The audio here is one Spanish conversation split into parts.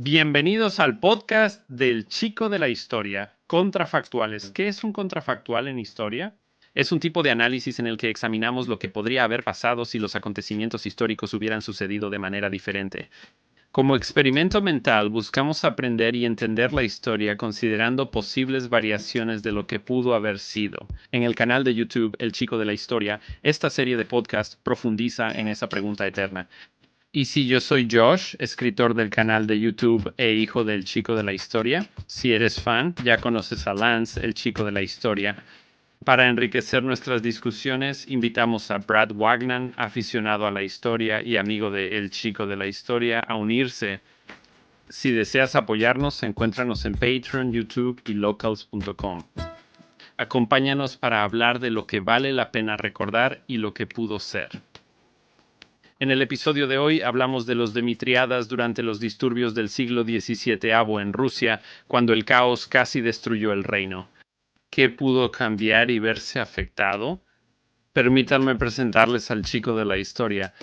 Bienvenidos al podcast del Chico de la Historia, Contrafactuales. ¿Qué es un contrafactual en historia? Es un tipo de análisis en el que examinamos lo que podría haber pasado si los acontecimientos históricos hubieran sucedido de manera diferente. Como experimento mental, buscamos aprender y entender la historia considerando posibles variaciones de lo que pudo haber sido. En el canal de YouTube El Chico de la Historia, esta serie de podcasts profundiza en esa pregunta eterna. Y si yo soy Josh, escritor del canal de YouTube e hijo del Chico de la Historia, si eres fan, ya conoces a Lance, el Chico de la Historia. Para enriquecer nuestras discusiones, invitamos a Brad Wagner, aficionado a la historia y amigo de El Chico de la Historia, a unirse. Si deseas apoyarnos, encuéntranos en Patreon, YouTube y locals.com. Acompáñanos para hablar de lo que vale la pena recordar y lo que pudo ser. En el episodio de hoy hablamos de los Dimitriadas durante los disturbios del siglo XVII en Rusia, cuando el caos casi destruyó el reino. ¿Qué pudo cambiar y verse afectado? Permítanme presentarles al Chico de la Historia.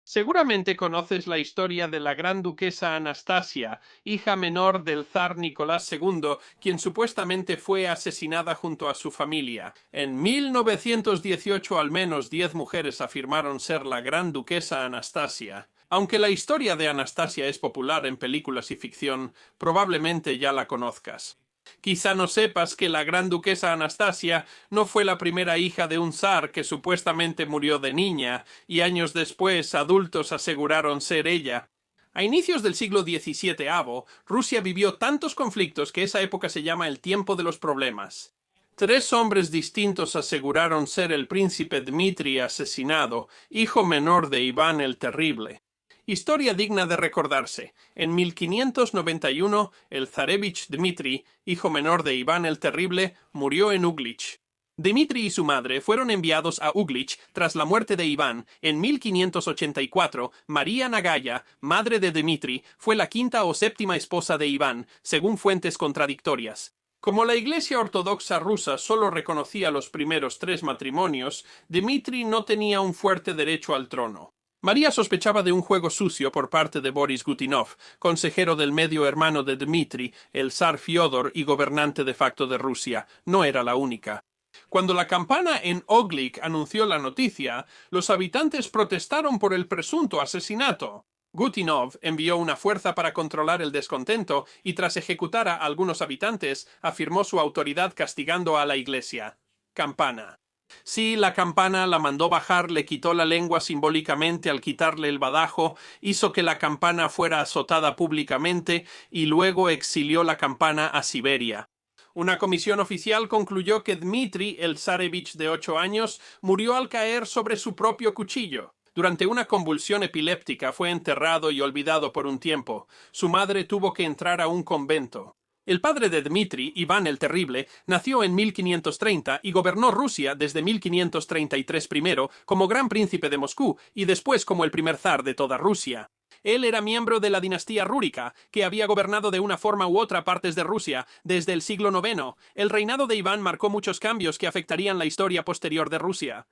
Seguramente conoces la historia de la gran duquesa Anastasia, hija menor del zar Nicolás II, quien supuestamente fue asesinada junto a su familia. En 1918 al menos 10 mujeres afirmaron ser la gran duquesa Anastasia. Aunque la historia de Anastasia es popular en películas y ficción, probablemente ya la conozcas. Quizá no sepas que la gran duquesa Anastasia no fue la primera hija de un zar que supuestamente murió de niña, y años después adultos aseguraron ser ella. A inicios del siglo XVII, Rusia vivió tantos conflictos que esa época se llama el tiempo de los problemas. 3 hombres distintos aseguraron ser el príncipe Dmitri asesinado, hijo menor de Iván el Terrible. Historia digna de recordarse. En 1591, el zarevich Dmitri, hijo menor de Iván el Terrible, murió en Uglich. Dmitri y su madre fueron enviados a Uglich tras la muerte de Iván. En 1584, María Nagaya, madre de Dmitri, fue la quinta o séptima esposa de Iván, según fuentes contradictorias. Como la Iglesia Ortodoxa rusa solo reconocía los primeros 3 matrimonios, Dmitri no tenía un fuerte derecho al trono. María sospechaba de un juego sucio por parte de Boris Gutinov, consejero del medio hermano de Dmitri, el zar Fiódor y gobernante de facto de Rusia. No era la única. Cuando la campana en Oglik anunció la noticia, los habitantes protestaron por el presunto asesinato. Gutinov envió una fuerza para controlar el descontento y tras ejecutar a algunos habitantes, afirmó su autoridad castigando a la iglesia. Campana. Sí, la campana la mandó bajar, le quitó la lengua simbólicamente al quitarle el badajo, hizo que la campana fuera azotada públicamente y luego exilió la campana a Siberia. Una comisión oficial concluyó que Dmitri, el zarevich de 8 años, murió al caer sobre su propio cuchillo. Durante una convulsión epiléptica fue enterrado y olvidado por un tiempo. Su madre tuvo que entrar a un convento. El padre de Dmitri, Iván el Terrible, nació en 1530 y gobernó Rusia desde 1533 primero como gran príncipe de Moscú y después como el primer zar de toda Rusia. Él era miembro de la dinastía rúrica, que había gobernado de una forma u otra partes de Rusia desde el siglo IX. El reinado de Iván marcó muchos cambios que afectarían la historia posterior de Rusia.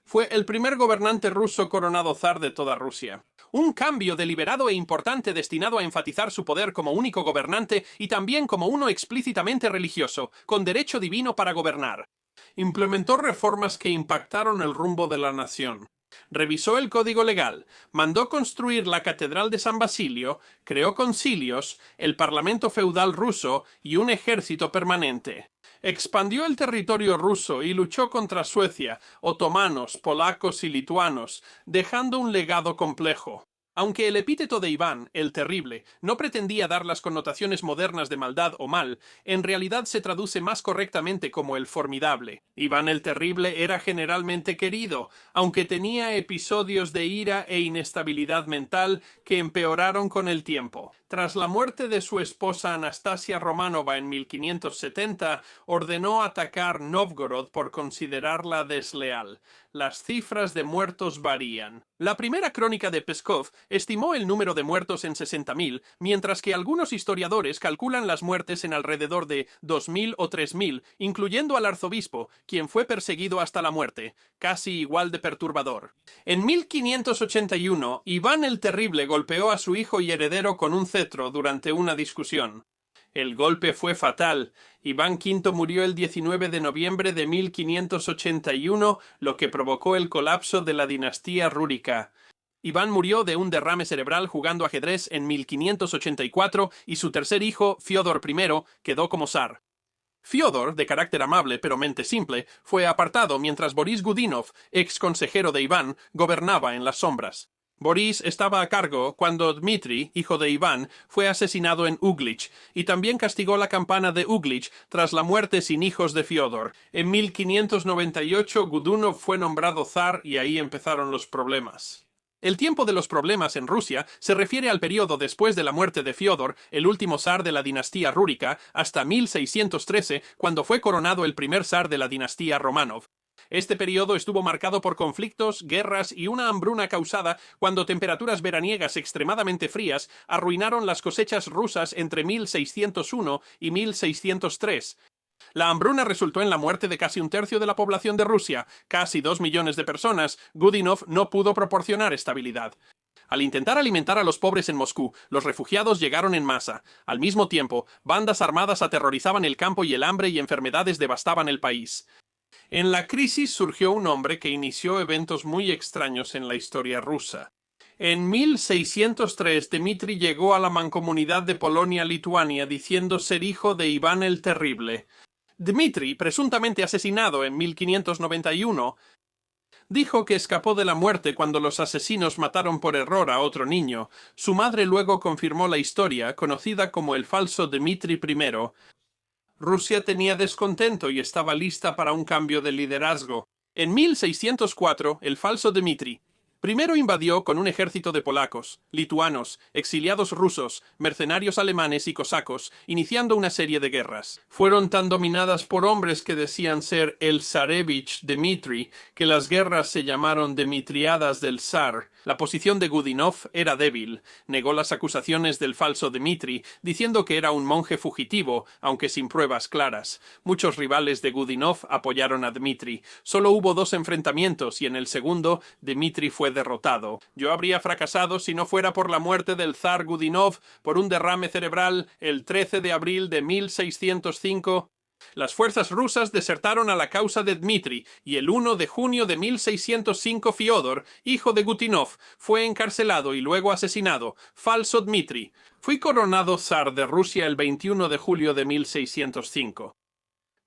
Fue el primer gobernante ruso coronado zar de toda Rusia. Un cambio deliberado e importante destinado a enfatizar su poder como único gobernante y también como uno explícitamente religioso, con derecho divino para gobernar. Implementó reformas que impactaron el rumbo de la nación. Revisó el código legal, mandó construir la Catedral de San Basilio, creó concilios, el parlamento feudal ruso y un ejército permanente. Expandió el territorio ruso y luchó contra Suecia, otomanos, polacos y lituanos, dejando un legado complejo. Aunque el epíteto de Iván, el Terrible, no pretendía dar las connotaciones modernas de maldad o mal, en realidad se traduce más correctamente como el Formidable. Iván el Terrible era generalmente querido, aunque tenía episodios de ira e inestabilidad mental que empeoraron con el tiempo. Tras la muerte de su esposa Anastasia Romanova en 1570, ordenó atacar Novgorod por considerarla desleal. Las cifras de muertos varían. La primera crónica de Pskov estimó el número de muertos en 60.000, mientras que algunos historiadores calculan las muertes en alrededor de 2.000 o 3.000, incluyendo al arzobispo, quien fue perseguido hasta la muerte, casi igual de perturbador. En 1581, Iván el Terrible golpeó a su hijo y heredero con un cetro durante una discusión. El golpe fue fatal. Iván V murió el 19 de noviembre de 1581, lo que provocó el colapso de la dinastía rúrica. Iván murió de un derrame cerebral jugando ajedrez en 1584 y su tercer hijo, Fiódor I, quedó como zar. Fiódor, de carácter amable pero mente simple, fue apartado mientras Boris Godunov, ex consejero de Iván, gobernaba en las sombras. Boris estaba a cargo cuando Dmitri, hijo de Iván, fue asesinado en Uglich, y también castigó la campana de Uglich tras la muerte sin hijos de Fiódor. En 1598 Godunov fue nombrado zar y ahí empezaron los problemas. El tiempo de los problemas en Rusia se refiere al periodo después de la muerte de Fiódor, el último zar de la dinastía rúrica, hasta 1613, cuando fue coronado el primer zar de la dinastía Romanov. Este periodo estuvo marcado por conflictos, guerras y una hambruna causada cuando temperaturas veraniegas extremadamente frías arruinaron las cosechas rusas entre 1601 y 1603. La hambruna resultó en la muerte de casi un tercio de la población de Rusia, casi 2 millones de personas. Godunov no pudo proporcionar estabilidad. Al intentar alimentar a los pobres en Moscú, los refugiados llegaron en masa. Al mismo tiempo, bandas armadas aterrorizaban el campo y el hambre y enfermedades devastaban el país. En la crisis surgió un hombre que inició eventos muy extraños en la historia rusa. En 1603, Dmitri llegó a la mancomunidad de Polonia-Lituania diciendo ser hijo de Iván el Terrible. Dmitri, presuntamente asesinado en 1591, dijo que escapó de la muerte cuando los asesinos mataron por error a otro niño. Su madre luego confirmó la historia, conocida como el falso Dmitri I. Rusia tenía descontento y estaba lista para un cambio de liderazgo. En 1604, el falso Dmitri primero invadió con un ejército de polacos, lituanos, exiliados rusos, mercenarios alemanes y cosacos, iniciando una serie de guerras. Fueron tan dominadas por hombres que decían ser el zarevich Dmitri, que las guerras se llamaron Dmitriadas del zar. La posición de Godunov era débil. Negó las acusaciones del falso Dmitri, diciendo que era un monje fugitivo, aunque sin pruebas claras. Muchos rivales de Godunov apoyaron a Dmitri. Solo hubo 2 enfrentamientos y en el segundo, Dmitri fue derrotado. Yo habría fracasado si no fuera por la muerte del zar Godunov por un derrame cerebral el 13 de abril de 1605. Las fuerzas rusas desertaron a la causa de Dmitri y el 1 de junio de 1605 Fiódor, hijo de Godunov, fue encarcelado y luego asesinado. Falso Dmitri. Fui coronado zar de Rusia el 21 de julio de 1605.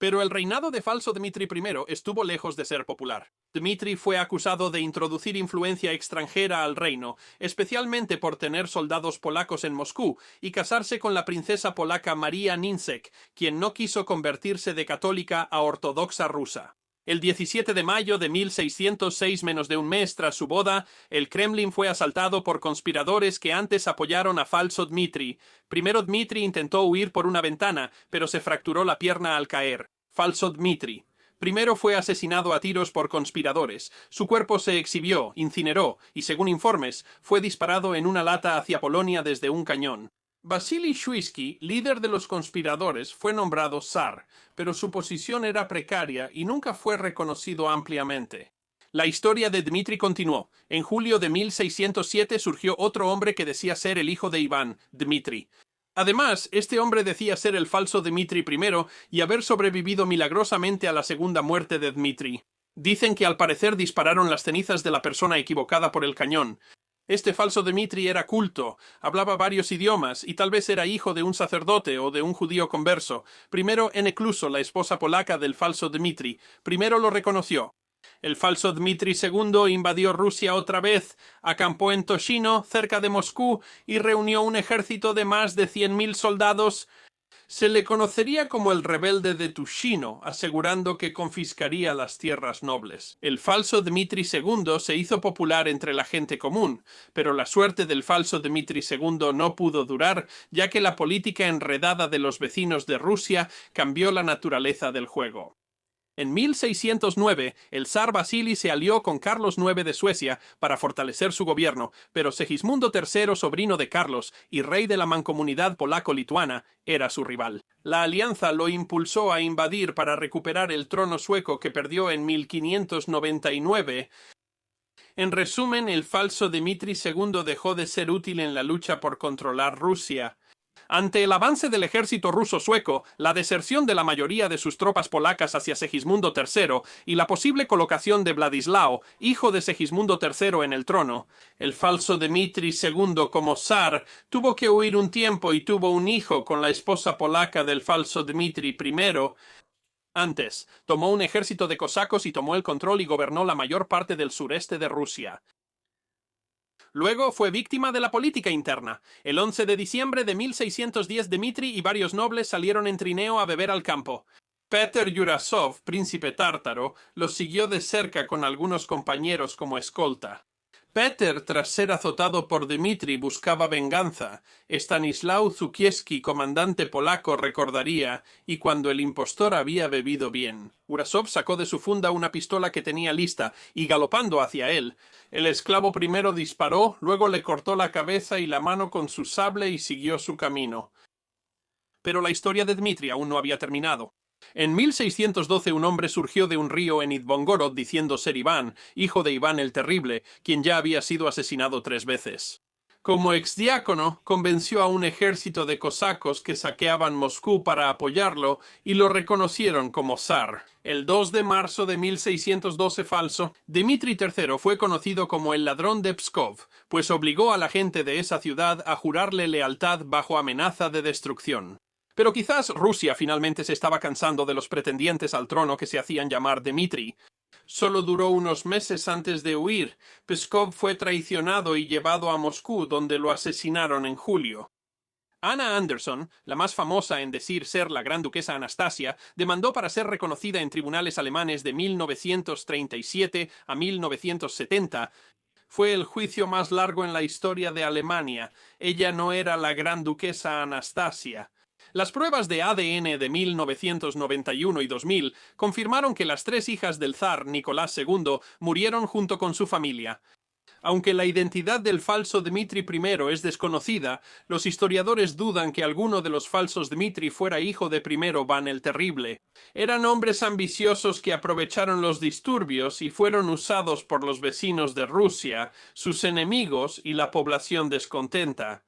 Pero el reinado de falso Dmitri I estuvo lejos de ser popular. Dmitri fue acusado de introducir influencia extranjera al reino, especialmente por tener soldados polacos en Moscú, y casarse con la princesa polaca María Ninzek, quien no quiso convertirse de católica a ortodoxa rusa. El 17 de mayo de 1606, menos de un mes tras su boda, el Kremlin fue asaltado por conspiradores que antes apoyaron a falso Dmitri. Primero Dmitri intentó huir por una ventana, pero se fracturó la pierna al caer. Falso Dmitri. Primero fue asesinado a tiros por conspiradores. Su cuerpo se exhibió, incineró, y según informes, fue disparado en una lata hacia Polonia desde un cañón. Vasily Shuisky, líder de los conspiradores, fue nombrado zar, pero su posición era precaria y nunca fue reconocido ampliamente. La historia de Dmitri continuó. En julio de 1607 surgió otro hombre que decía ser el hijo de Iván, Dmitri. Además, este hombre decía ser el falso Dmitri I y haber sobrevivido milagrosamente a la segunda muerte de Dmitri. Dicen que al parecer dispararon las cenizas de la persona equivocada por el cañón. Este falso Dmitri era culto, hablaba varios idiomas y tal vez era hijo de un sacerdote o de un judío converso. Primero Enecluso, la esposa polaca del falso Dmitri, primero lo reconoció. El falso Dmitri II invadió Rusia otra vez, acampó en Toshino, cerca de Moscú, y reunió un ejército de más de 100.000 soldados. Se le conocería como el rebelde de Tushino, asegurando que confiscaría las tierras nobles. El falso Dmitri II se hizo popular entre la gente común, pero la suerte del falso Dmitri II no pudo durar, ya que la política enredada de los vecinos de Rusia cambió la naturaleza del juego. En 1609, el zar Vasili se alió con Carlos IX de Suecia para fortalecer su gobierno, pero Segismundo III, sobrino de Carlos y rey de la mancomunidad polaco-lituana, era su rival. La alianza lo impulsó a invadir para recuperar el trono sueco que perdió en 1599. En resumen, el falso Dmitri II dejó de ser útil en la lucha por controlar Rusia. Ante el avance del ejército ruso-sueco, la deserción de la mayoría de sus tropas polacas hacia Segismundo III y la posible colocación de Vladislao, hijo de Segismundo III, en el trono, el falso Dmitri II como zar tuvo que huir un tiempo y tuvo un hijo con la esposa polaca del falso Dmitri I. Antes, tomó un ejército de cosacos y tomó el control y gobernó la mayor parte del sureste de Rusia. Luego fue víctima de la política interna. El 11 de diciembre de 1610 Dmitri y varios nobles salieron en trineo a beber al campo. Peter Yurasov, príncipe tártaro, los siguió de cerca con algunos compañeros como escolta. Peter, tras ser azotado por Dmitri, buscaba venganza. Stanislaw Żukiewski, comandante polaco, recordaría, y cuando el impostor había bebido bien. Urasov sacó de su funda una pistola que tenía lista, y galopando hacia él, el esclavo primero disparó, luego le cortó la cabeza y la mano con su sable y siguió su camino. Pero la historia de Dmitri aún no había terminado. En 1612 un hombre surgió de un río en Ivangorod diciendo ser Iván, hijo de Iván el Terrible, quien ya había sido asesinado 3 veces. Como exdiácono, convenció a un ejército de cosacos que saqueaban Moscú para apoyarlo y lo reconocieron como zar. El 2 de marzo de 1612 falso, Dmitri III fue conocido como el ladrón de Pskov, pues obligó a la gente de esa ciudad a jurarle lealtad bajo amenaza de destrucción. Pero quizás Rusia finalmente se estaba cansando de los pretendientes al trono que se hacían llamar Dmitri. Solo duró unos meses antes de huir. Pskov fue traicionado y llevado a Moscú, donde lo asesinaron en julio. Anna Anderson, la más famosa en decir ser la gran duquesa Anastasia, demandó para ser reconocida en tribunales alemanes de 1937 a 1970. Fue el juicio más largo en la historia de Alemania. Ella no era la gran duquesa Anastasia. Las pruebas de ADN de 1991 y 2000 confirmaron que las 3 hijas del zar Nicolás II murieron junto con su familia. Aunque la identidad del falso Dmitri I es desconocida, los historiadores dudan que alguno de los falsos Dmitri fuera hijo de primero Van el Terrible. Eran hombres ambiciosos que aprovecharon los disturbios y fueron usados por los vecinos de Rusia, sus enemigos y la población descontenta.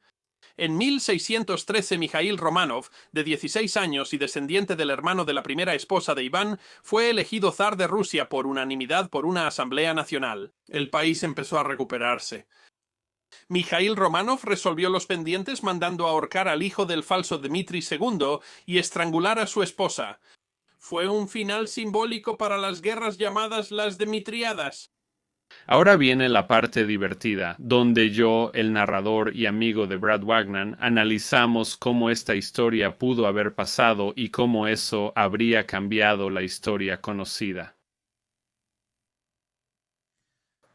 En 1613 Mijaíl Romanov, de 16 años y descendiente del hermano de la primera esposa de Iván, fue elegido zar de Rusia por unanimidad por una asamblea nacional. El país empezó a recuperarse. Mijaíl Romanov resolvió los pendientes mandando ahorcar al hijo del falso Dmitri II y estrangular a su esposa. Fue un final simbólico para las guerras llamadas las Dmitriadas. Ahora viene la parte divertida, donde yo, el narrador y amigo de Brad Wagner, analizamos cómo esta historia pudo haber pasado y cómo eso habría cambiado la historia conocida.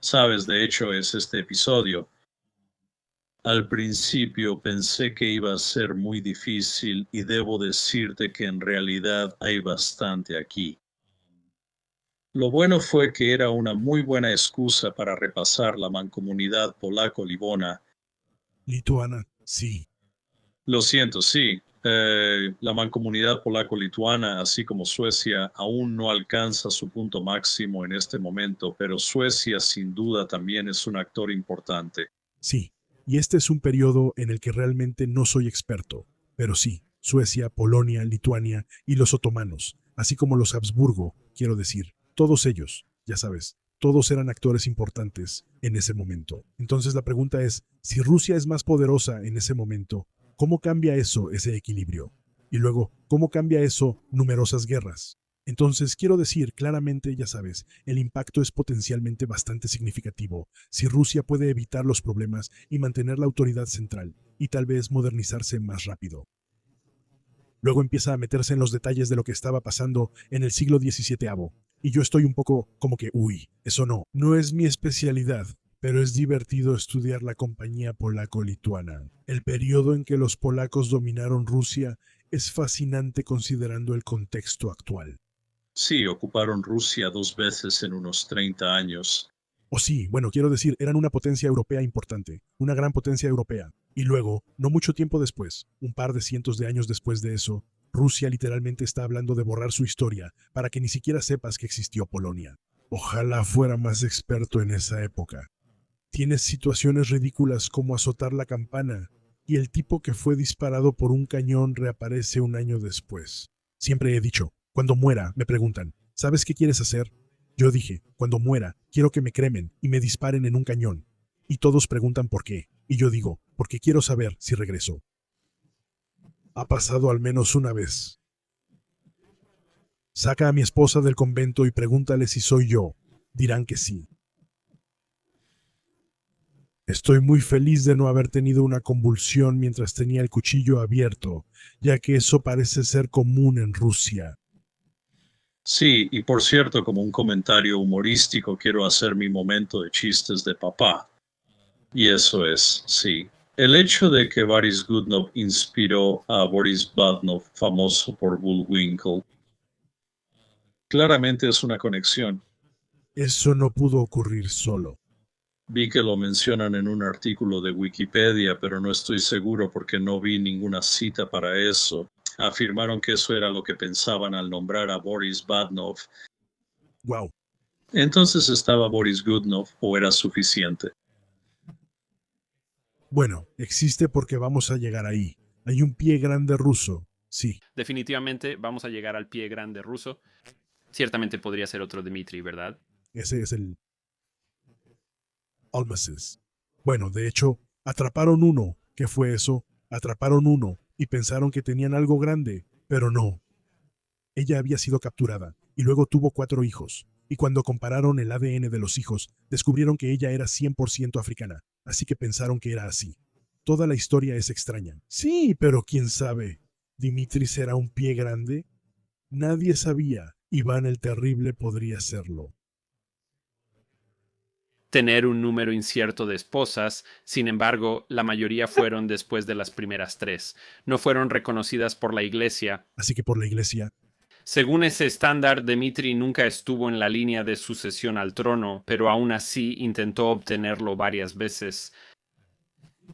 Sabes, de hecho, es este episodio. Al principio pensé que iba a ser muy difícil y debo decirte que en realidad hay bastante aquí. Lo bueno fue que era una muy buena excusa para repasar la mancomunidad polaco-livona. Lituana, sí. Lo siento, sí. La mancomunidad polaco-lituana, así como Suecia, aún no alcanza su punto máximo en este momento, pero Suecia sin duda también es un actor importante. Sí, y este es un periodo en el que realmente no soy experto, pero sí, Suecia, Polonia, Lituania y los otomanos, así como los Habsburgo, quiero decir, todos ellos, ya sabes, todos eran actores importantes en ese momento. Entonces la pregunta es, si Rusia es más poderosa en ese momento, ¿cómo cambia eso ese equilibrio? Y luego, ¿cómo cambia eso numerosas guerras? Entonces, quiero decir claramente, ya sabes, el impacto es potencialmente bastante significativo si Rusia puede evitar los problemas y mantener la autoridad central, y tal vez modernizarse más rápido. Luego empieza a meterse en los detalles de lo que estaba pasando en el siglo XVII. Y yo estoy un poco como que, uy, eso no es mi especialidad, pero es divertido estudiar la compañía polaco-lituana. El periodo en que los polacos dominaron Rusia es fascinante considerando el contexto actual. Sí, ocuparon Rusia 2 veces en unos 30 años. O sí, bueno, quiero decir, eran una potencia europea importante, una gran potencia europea. Y luego, no mucho tiempo después, un par de cientos de años después de eso, Rusia literalmente está hablando de borrar su historia para que ni siquiera sepas que existió Polonia. Ojalá fuera más experto en esa época. Tienes situaciones ridículas como azotar la campana, y el tipo que fue disparado por un cañón reaparece un año después. Siempre he dicho, cuando muera, me preguntan, ¿sabes qué quieres hacer? Yo dije, cuando muera, quiero que me cremen y me disparen en un cañón. Y todos preguntan por qué. Y yo digo, porque quiero saber si regreso. Ha pasado al menos una vez. Saca a mi esposa del convento y pregúntale si soy yo. Dirán que sí. Estoy muy feliz de no haber tenido una convulsión mientras tenía el cuchillo abierto, ya que eso parece ser común en Rusia. Sí, y por cierto, como un comentario humorístico, quiero hacer mi momento de chistes de papá. Y eso es, sí. El hecho de que Boris Godunov inspiró a Boris Godunov, famoso por Bullwinkle, claramente es una conexión. Eso no pudo ocurrir solo. Vi que lo mencionan en un artículo de Wikipedia, pero no estoy seguro porque no vi ninguna cita para eso. Afirmaron que eso era lo que pensaban al nombrar a Boris Godunov. Wow. Entonces, ¿estaba Boris Godunov o era suficiente? Bueno, existe porque vamos a llegar ahí. Hay un pie grande ruso. Sí. Definitivamente vamos a llegar al pie grande ruso. Ciertamente podría ser otro Dmitri, ¿verdad? Ese es el Almaces. Bueno, de hecho, atraparon uno. ¿Qué fue eso? Atraparon uno y pensaron que tenían algo grande, pero no. Ella había sido capturada y luego tuvo 4 hijos. Y cuando compararon el ADN de los hijos, descubrieron que ella era 100% africana, así que pensaron que era así. Toda la historia es extraña. Sí, pero quién sabe. ¿Dimitri será un pie grande? Nadie sabía. Iván el Terrible podría serlo. Tener un número incierto de esposas, sin embargo, la mayoría fueron después de las primeras 3. No fueron reconocidas por la iglesia. Así que por la iglesia. Según ese estándar, Dmitri nunca estuvo en la línea de sucesión al trono, pero aún así intentó obtenerlo varias veces.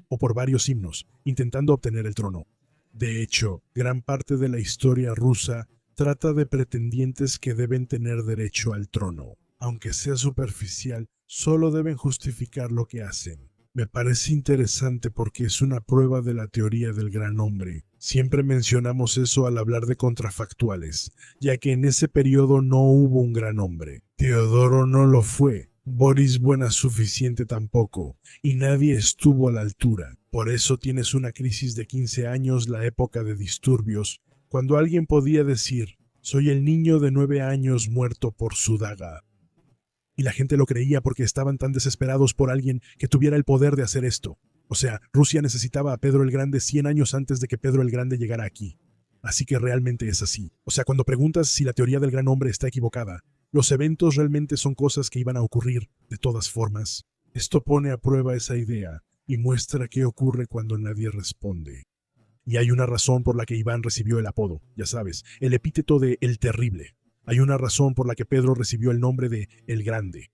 O por varios himnos, intentando obtener el trono. De hecho, gran parte de la historia rusa trata de pretendientes que deben tener derecho al trono. Aunque sea superficial, solo deben justificar lo que hacen. Me parece interesante porque es una prueba de la teoría del gran hombre. Siempre mencionamos eso al hablar de contrafactuales, ya que en ese periodo no hubo un gran hombre. Teodoro no lo fue. Boris Buena suficiente tampoco, y nadie estuvo a la altura. Por eso tienes una crisis de 15 años, la época de disturbios, cuando alguien podía decir, soy el niño de 9 años muerto por su daga. Y la gente lo creía porque estaban tan desesperados por alguien que tuviera el poder de hacer esto. O sea, Rusia necesitaba a Pedro el Grande 100 años antes de que Pedro el Grande llegara aquí. Así que realmente es así. O sea, cuando preguntas si la teoría del gran hombre está equivocada, los eventos realmente son cosas que iban a ocurrir de todas formas. Esto pone a prueba esa idea y muestra qué ocurre cuando nadie responde. Y hay una razón por la que Iván recibió el apodo, ya sabes, el epíteto de El Terrible. Hay una razón por la que Pedro recibió el nombre de El Grande.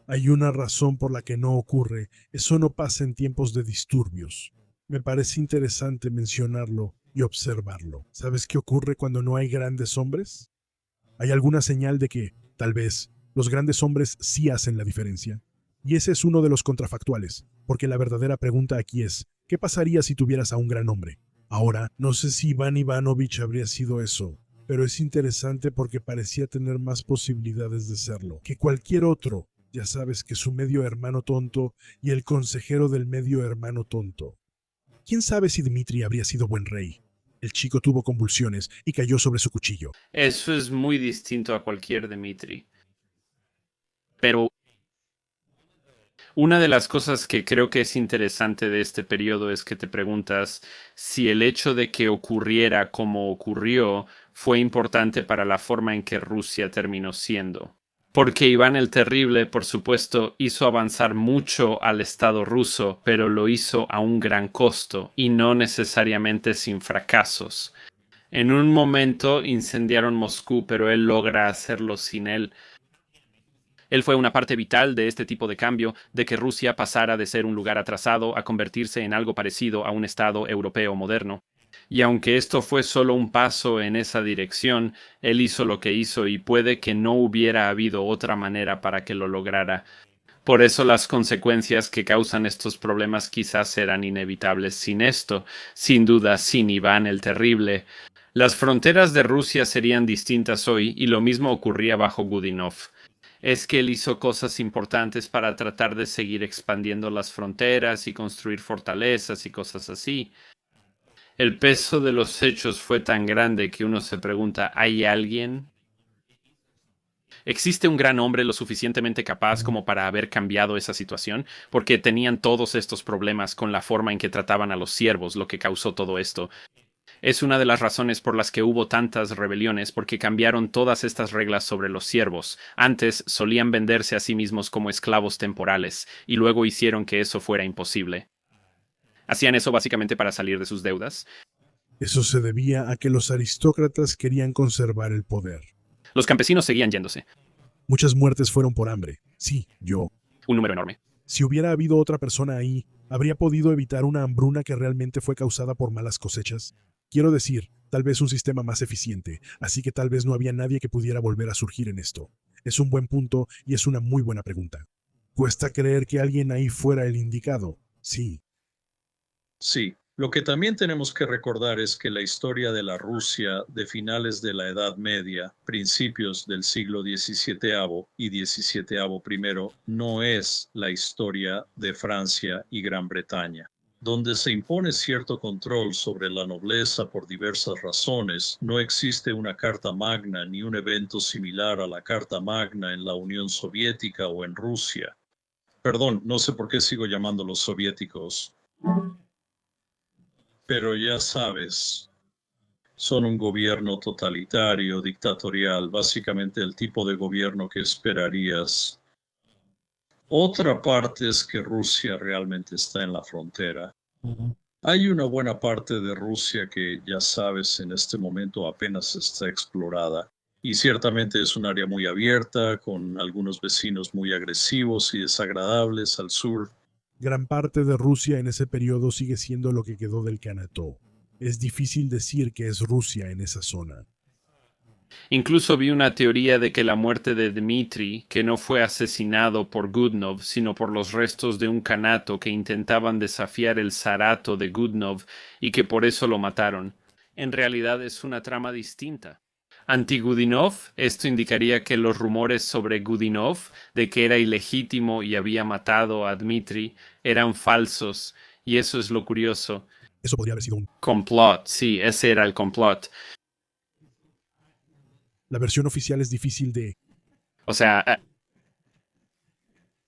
Hay una razón por la que no ocurre. Eso no pasa en tiempos de disturbios. Me parece interesante mencionarlo y observarlo. ¿Sabes qué ocurre cuando no hay grandes hombres? ¿Hay alguna señal de que, tal vez, los grandes hombres sí hacen la diferencia? Y ese es uno de los contrafactuales, porque la verdadera pregunta aquí es, ¿qué pasaría si tuvieras a un gran hombre? Ahora, no sé si Iván Ivanovich habría sido eso, pero es interesante porque parecía tener más posibilidades de serlo que cualquier otro. Ya sabes que su medio hermano tonto y el consejero del medio hermano tonto. ¿Quién sabe si Dmitri habría sido buen rey? El chico tuvo convulsiones y cayó sobre su cuchillo. Eso es muy distinto a cualquier Dmitri. Pero Una de las cosas que creo que es interesante de este periodo es que te preguntas si el hecho de que ocurriera como ocurrió fue importante para la forma en que Rusia terminó siendo. Porque Iván el Terrible, por supuesto, hizo avanzar mucho al Estado ruso, pero lo hizo a un gran costo y no necesariamente sin fracasos. En un momento incendiaron Moscú, pero él logra hacerlo sin él. Él fue una parte vital de este tipo de cambio, de que Rusia pasara de ser un lugar atrasado a convertirse en algo parecido a un Estado europeo moderno. Y aunque esto fue solo un paso en esa dirección, él hizo lo que hizo y puede que no hubiera habido otra manera para que lo lograra. Por eso las consecuencias que causan estos problemas quizás serán inevitables sin esto, sin duda sin Iván el Terrible. Las fronteras de Rusia serían distintas hoy y lo mismo ocurría bajo Gudinov. Es que él hizo cosas importantes para tratar de seguir expandiendo las fronteras y construir fortalezas y cosas así. El peso de los hechos fue tan grande que uno se pregunta, ¿hay alguien? ¿Existe un gran hombre lo suficientemente capaz como para haber cambiado esa situación? Porque tenían todos estos problemas con la forma en que trataban a los siervos, lo que causó todo esto. Es una de las razones por las que hubo tantas rebeliones, porque cambiaron todas estas reglas sobre los siervos. Antes solían venderse a sí mismos como esclavos temporales, y luego hicieron que eso fuera imposible. Hacían eso básicamente para salir de sus deudas. Eso se debía a que los aristócratas querían conservar el poder. Los campesinos seguían yéndose. Muchas muertes fueron por hambre. Sí, yo. Un número enorme. Si hubiera habido otra persona ahí, ¿habría podido evitar una hambruna que realmente fue causada por malas cosechas? Quiero decir, tal vez un sistema más eficiente, así que tal vez no había nadie que pudiera volver a surgir en esto. Es un buen punto y es una muy buena pregunta. ¿Cuesta creer que alguien ahí fuera el indicado? Sí. Sí, lo que también tenemos que recordar es que la historia de la Rusia de finales de la Edad Media, principios del siglo XVII y XVII primero, no es la historia de Francia y Gran Bretaña. Donde se impone cierto control sobre la nobleza por diversas razones, no existe una Carta Magna ni un evento similar a la Carta Magna en la Unión Soviética o en Rusia. Perdón, no sé por qué sigo llamándolos soviéticos. Pero ya sabes, son un gobierno totalitario, dictatorial, básicamente el tipo de gobierno que esperarías. Otra parte es que Rusia realmente está en la frontera. Hay una buena parte de Rusia que, ya sabes, en este momento apenas está explorada. Y ciertamente es un área muy abierta, con algunos vecinos muy agresivos y desagradables al sur. Gran parte de Rusia en ese periodo sigue siendo lo que quedó del Kanato. Es difícil decir que es Rusia en esa zona. Incluso vi una teoría de que la muerte de Dmitri, que no fue asesinado por Gudnov, sino por los restos de un kanato que intentaban desafiar el zarato de Gudnov y que por eso lo mataron, en realidad es una trama distinta. Anti-Gudinov, esto indicaría que los rumores sobre Gudinov, de que era ilegítimo y había matado a Dmitri, eran falsos, y eso es lo curioso. Eso podría haber sido un complot, sí, ese era el complot. La versión oficial es difícil de... O sea...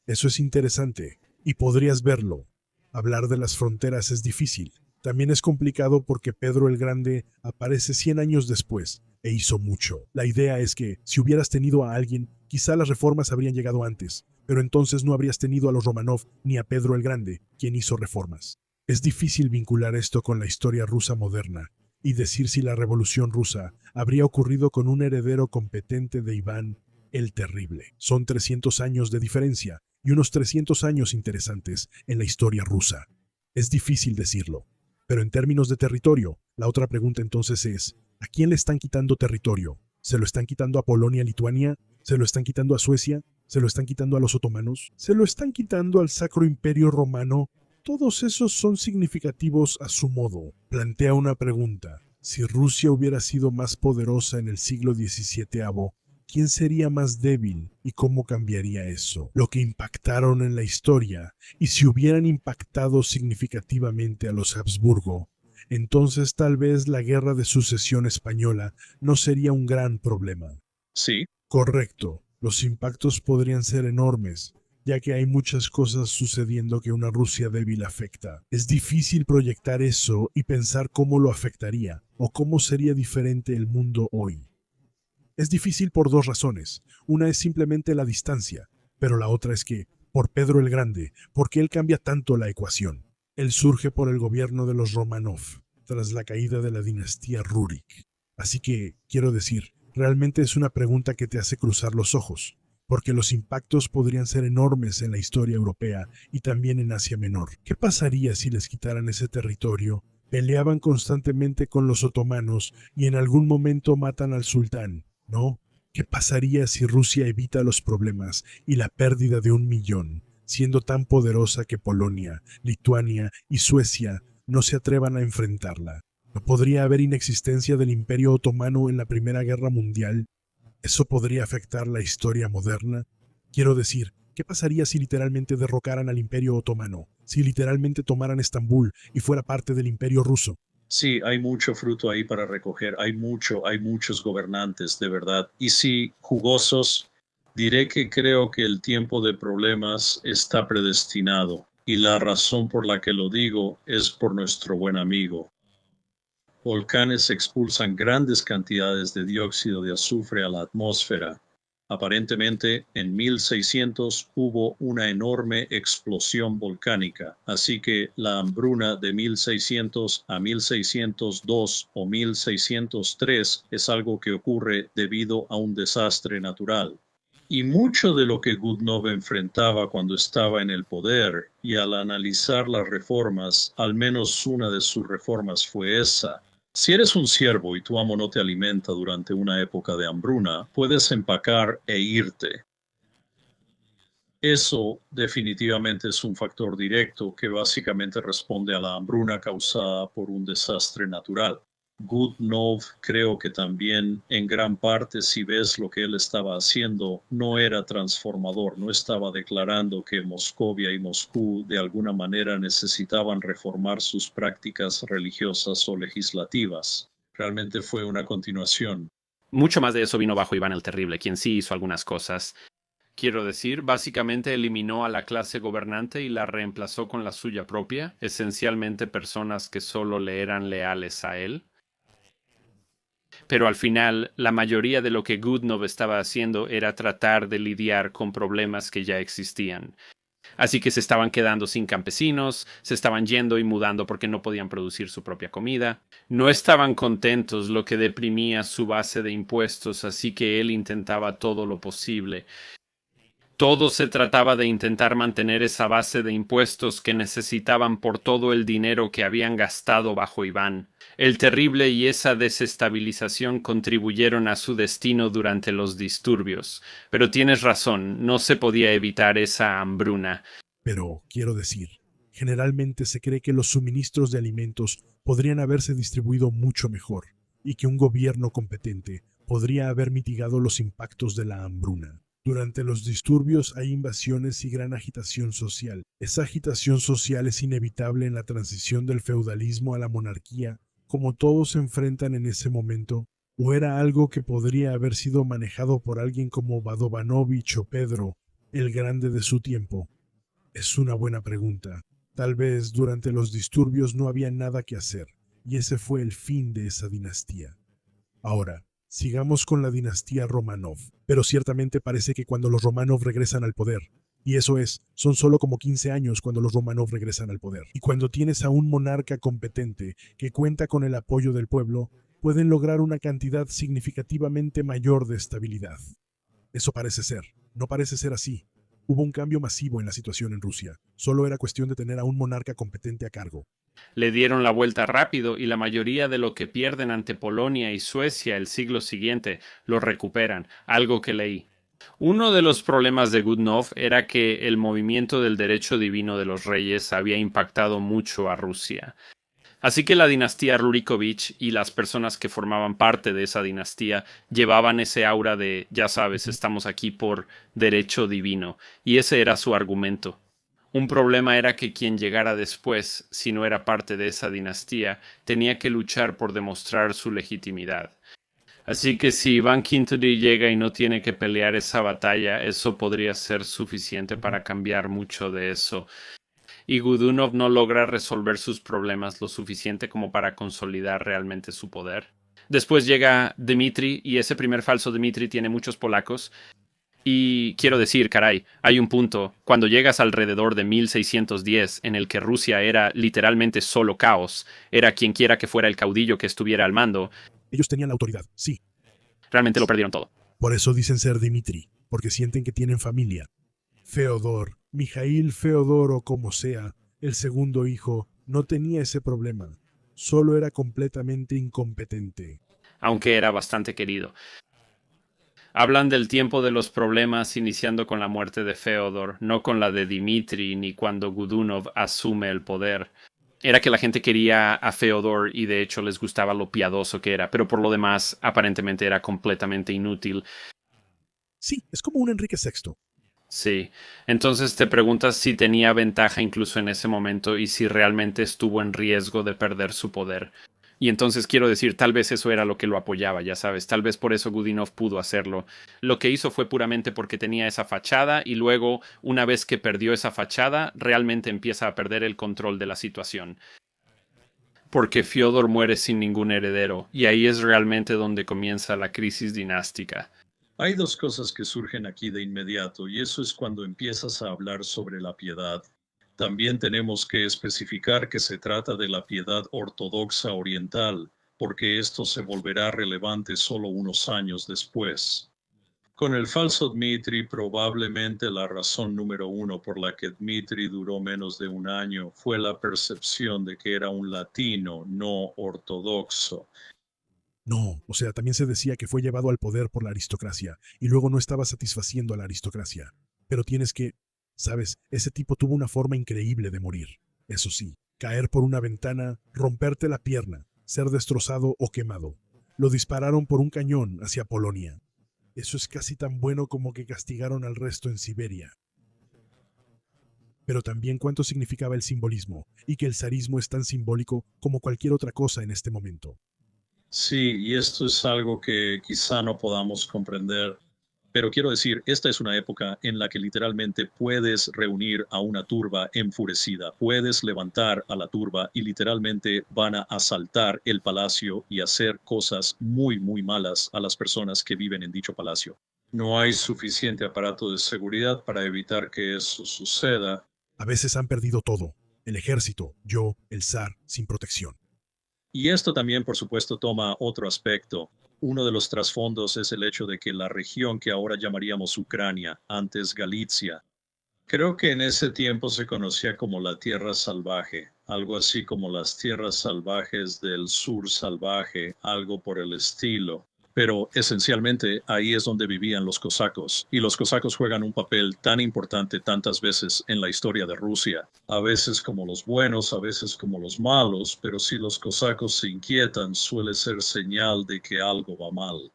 Eso es interesante, y podrías verlo. Hablar de las fronteras es difícil. También es complicado porque Pedro el Grande aparece 100 años después, e hizo mucho. La idea es que, si hubieras tenido a alguien, quizá las reformas habrían llegado antes, pero entonces no habrías tenido a los Romanov ni a Pedro el Grande, quien hizo reformas. Es difícil vincular esto con la historia rusa moderna, y decir si la Revolución rusa habría ocurrido con un heredero competente de Iván el Terrible. Son 300 años de diferencia, y unos 300 años interesantes en la historia rusa. Es difícil decirlo, pero en términos de territorio, la otra pregunta entonces es, ¿a quién le están quitando territorio? ¿Se lo están quitando a Polonia, Lituania? ¿Se lo están quitando a Suecia? ¿Se lo están quitando a los otomanos? ¿Se lo están quitando al Sacro Imperio Romano? Todos esos son significativos a su modo. Plantea una pregunta. Si Rusia hubiera sido más poderosa en el siglo XVII, ¿quién sería más débil y cómo cambiaría eso? Lo que impactaron en la historia, y si hubieran impactado significativamente a los Habsburgo, entonces tal vez la Guerra de Sucesión Española no sería un gran problema. Sí. Correcto. Los impactos podrían ser enormes, ya que hay muchas cosas sucediendo que una Rusia débil afecta. Es difícil proyectar eso y pensar cómo lo afectaría o cómo sería diferente el mundo hoy. Es difícil por dos razones. Una es simplemente la distancia, pero la otra es que, por Pedro el Grande, ¿por qué él cambia tanto la ecuación? Él surge por el gobierno de los Romanov, tras la caída de la dinastía Rurik. Así que, quiero decir, realmente es una pregunta que te hace cruzar los ojos, porque los impactos podrían ser enormes en la historia europea y también en Asia Menor. ¿Qué pasaría si les quitaran ese territorio? Peleaban constantemente con los otomanos y en algún momento matan al sultán, ¿no? ¿Qué pasaría si Rusia evita los problemas y la pérdida de 1 millón, siendo tan poderosa que Polonia, Lituania y Suecia no se atrevan a enfrentarla? ¿No podría haber inexistencia del Imperio Otomano en la Primera Guerra Mundial? ¿Eso podría afectar la historia moderna? Quiero decir, ¿qué pasaría si literalmente derrocaran al Imperio Otomano? Si literalmente tomaran Estambul y fuera parte del Imperio Ruso. Sí, hay mucho fruto ahí para recoger, hay muchos gobernantes, de verdad. Y sí, jugosos, diré que creo que el tiempo de problemas está predestinado. Y la razón por la que lo digo es por nuestro buen amigo. Volcanes expulsan grandes cantidades de dióxido de azufre a la atmósfera. Aparentemente, en 1600 hubo una enorme explosión volcánica, así que la hambruna de 1600 a 1602 o 1603 es algo que ocurre debido a un desastre natural. Y mucho de lo que Godunov enfrentaba cuando estaba en el poder, y al analizar las reformas, al menos una de sus reformas fue esa. Si eres un siervo y tu amo no te alimenta durante una época de hambruna, puedes empacar e irte. Eso definitivamente es un factor directo que básicamente responde a la hambruna causada por un desastre natural. Godunov creo que también en gran parte, si ves lo que él estaba haciendo, no era transformador, no estaba declarando que Moscovia y Moscú de alguna manera necesitaban reformar sus prácticas religiosas o legislativas. Realmente fue una continuación. Mucho más de eso vino bajo Iván el Terrible, quien sí hizo algunas cosas. Quiero decir, básicamente eliminó a la clase gobernante y la reemplazó con la suya propia, esencialmente personas que solo le eran leales a él. Pero al final, la mayoría de lo que Godunov estaba haciendo era tratar de lidiar con problemas que ya existían. Así que se estaban quedando sin campesinos, se estaban yendo y mudando porque no podían producir su propia comida. No estaban contentos, lo que deprimía su base de impuestos, así que él intentaba todo lo posible. Todo se trataba de intentar mantener esa base de impuestos que necesitaban por todo el dinero que habían gastado bajo Iván. El Terrible y esa desestabilización contribuyeron a su destino durante los disturbios. Pero tienes razón, no se podía evitar esa hambruna. Pero, quiero decir, generalmente se cree que los suministros de alimentos podrían haberse distribuido mucho mejor y que un gobierno competente podría haber mitigado los impactos de la hambruna. Durante los disturbios hay invasiones y gran agitación social. Esa agitación social es inevitable en la transición del feudalismo a la monarquía, como todos se enfrentan en ese momento, o era algo que podría haber sido manejado por alguien como Badovanovich o Pedro, el Grande de su tiempo. Es una buena pregunta. Tal vez durante los disturbios no había nada que hacer, y ese fue el fin de esa dinastía. Ahora, sigamos con la dinastía Romanov, pero ciertamente parece que cuando los Romanov regresan al poder, y eso es, son solo como 15 años cuando los Romanov regresan al poder, y cuando tienes a un monarca competente que cuenta con el apoyo del pueblo, pueden lograr una cantidad significativamente mayor de estabilidad. Eso parece ser, no parece ser así. Hubo un cambio masivo en la situación en Rusia, solo era cuestión de tener a un monarca competente a cargo. Le dieron la vuelta rápido y la mayoría de lo que pierden ante Polonia y Suecia el siglo siguiente lo recuperan, algo que leí. Uno de los problemas de Godunov era que el movimiento del derecho divino de los reyes había impactado mucho a Rusia. Así que la dinastía Rurikovich y las personas que formaban parte de esa dinastía llevaban ese aura de, ya sabes, estamos aquí por derecho divino, y ese era su argumento. Un problema era que quien llegara después, si no era parte de esa dinastía, tenía que luchar por demostrar su legitimidad. Así que si Iván Quintana llega y no tiene que pelear esa batalla, eso podría ser suficiente para cambiar mucho de eso. Y Godunov no logra resolver sus problemas lo suficiente como para consolidar realmente su poder. Después llega Dmitri, y ese primer falso Dmitri tiene muchos polacos. Y quiero decir, caray, hay un punto, cuando llegas alrededor de 1610, en el que Rusia era literalmente solo caos, era quienquiera que fuera el caudillo que estuviera al mando, Ellos tenían la autoridad, sí. realmente lo perdieron todo. Por eso dicen ser Dmitri, porque sienten que tienen familia. Feodor, Mijail Feodor o como sea, el segundo hijo, no tenía ese problema. Solo era completamente incompetente. Aunque era bastante querido. Hablan del tiempo de los problemas iniciando con la muerte de Feodor, no con la de Dmitri ni cuando Godunov asume el poder. Era que la gente quería a Feodor y de hecho les gustaba lo piadoso que era, pero por lo demás aparentemente era completamente inútil. Sí, es como un Enrique VI. Sí, entonces te preguntas si tenía ventaja incluso en ese momento y si realmente estuvo en riesgo de perder su poder. Y entonces quiero decir, tal vez eso era lo que lo apoyaba, ya sabes, tal vez por eso Godunov pudo hacerlo. Lo que hizo fue puramente porque tenía esa fachada y luego, una vez que perdió esa fachada, realmente empieza a perder el control de la situación. Porque Fyodor muere sin ningún heredero, y ahí es realmente donde comienza la crisis dinástica. Hay dos cosas que surgen aquí de inmediato, y eso es cuando empiezas a hablar sobre la piedad. También tenemos que especificar que se trata de la piedad ortodoxa oriental, porque esto se volverá relevante solo unos años después. Con el falso Dmitri, probablemente la razón número uno por la que Dmitri duró menos de un año fue la percepción de que era un latino no ortodoxo. No, o sea, también se decía que fue llevado al poder por la aristocracia y luego no estaba satisfaciendo a la aristocracia. Pero tienes que, sabes, ese tipo tuvo una forma increíble de morir. Eso sí, caer por una ventana, romperte la pierna, ser destrozado o quemado. Lo dispararon por un cañón hacia Polonia. Eso es casi tan bueno como que castigaron al resto en Siberia. Pero también cuánto significaba el simbolismo y que el zarismo es tan simbólico como cualquier otra cosa en este momento. Sí, y esto es algo que quizá no podamos comprender, pero quiero decir, esta es una época en la que literalmente puedes reunir a una turba enfurecida, puedes levantar a la turba y literalmente van a asaltar el palacio y hacer cosas muy, muy malas a las personas que viven en dicho palacio. No hay suficiente aparato de seguridad para evitar que eso suceda. A veces han perdido todo. El ejército, yo, el zar, sin protección. Y esto también, por supuesto, toma otro aspecto. Uno de los trasfondos es el hecho de que la región que ahora llamaríamos Ucrania, antes Galicia, creo que en ese tiempo se conocía como la Tierra Salvaje, algo así como las tierras salvajes del sur salvaje, algo por el estilo. Pero esencialmente ahí es donde vivían los cosacos, y los cosacos juegan un papel tan importante tantas veces en la historia de Rusia, a veces como los buenos, a veces como los malos, pero si los cosacos se inquietan suele ser señal de que algo va mal.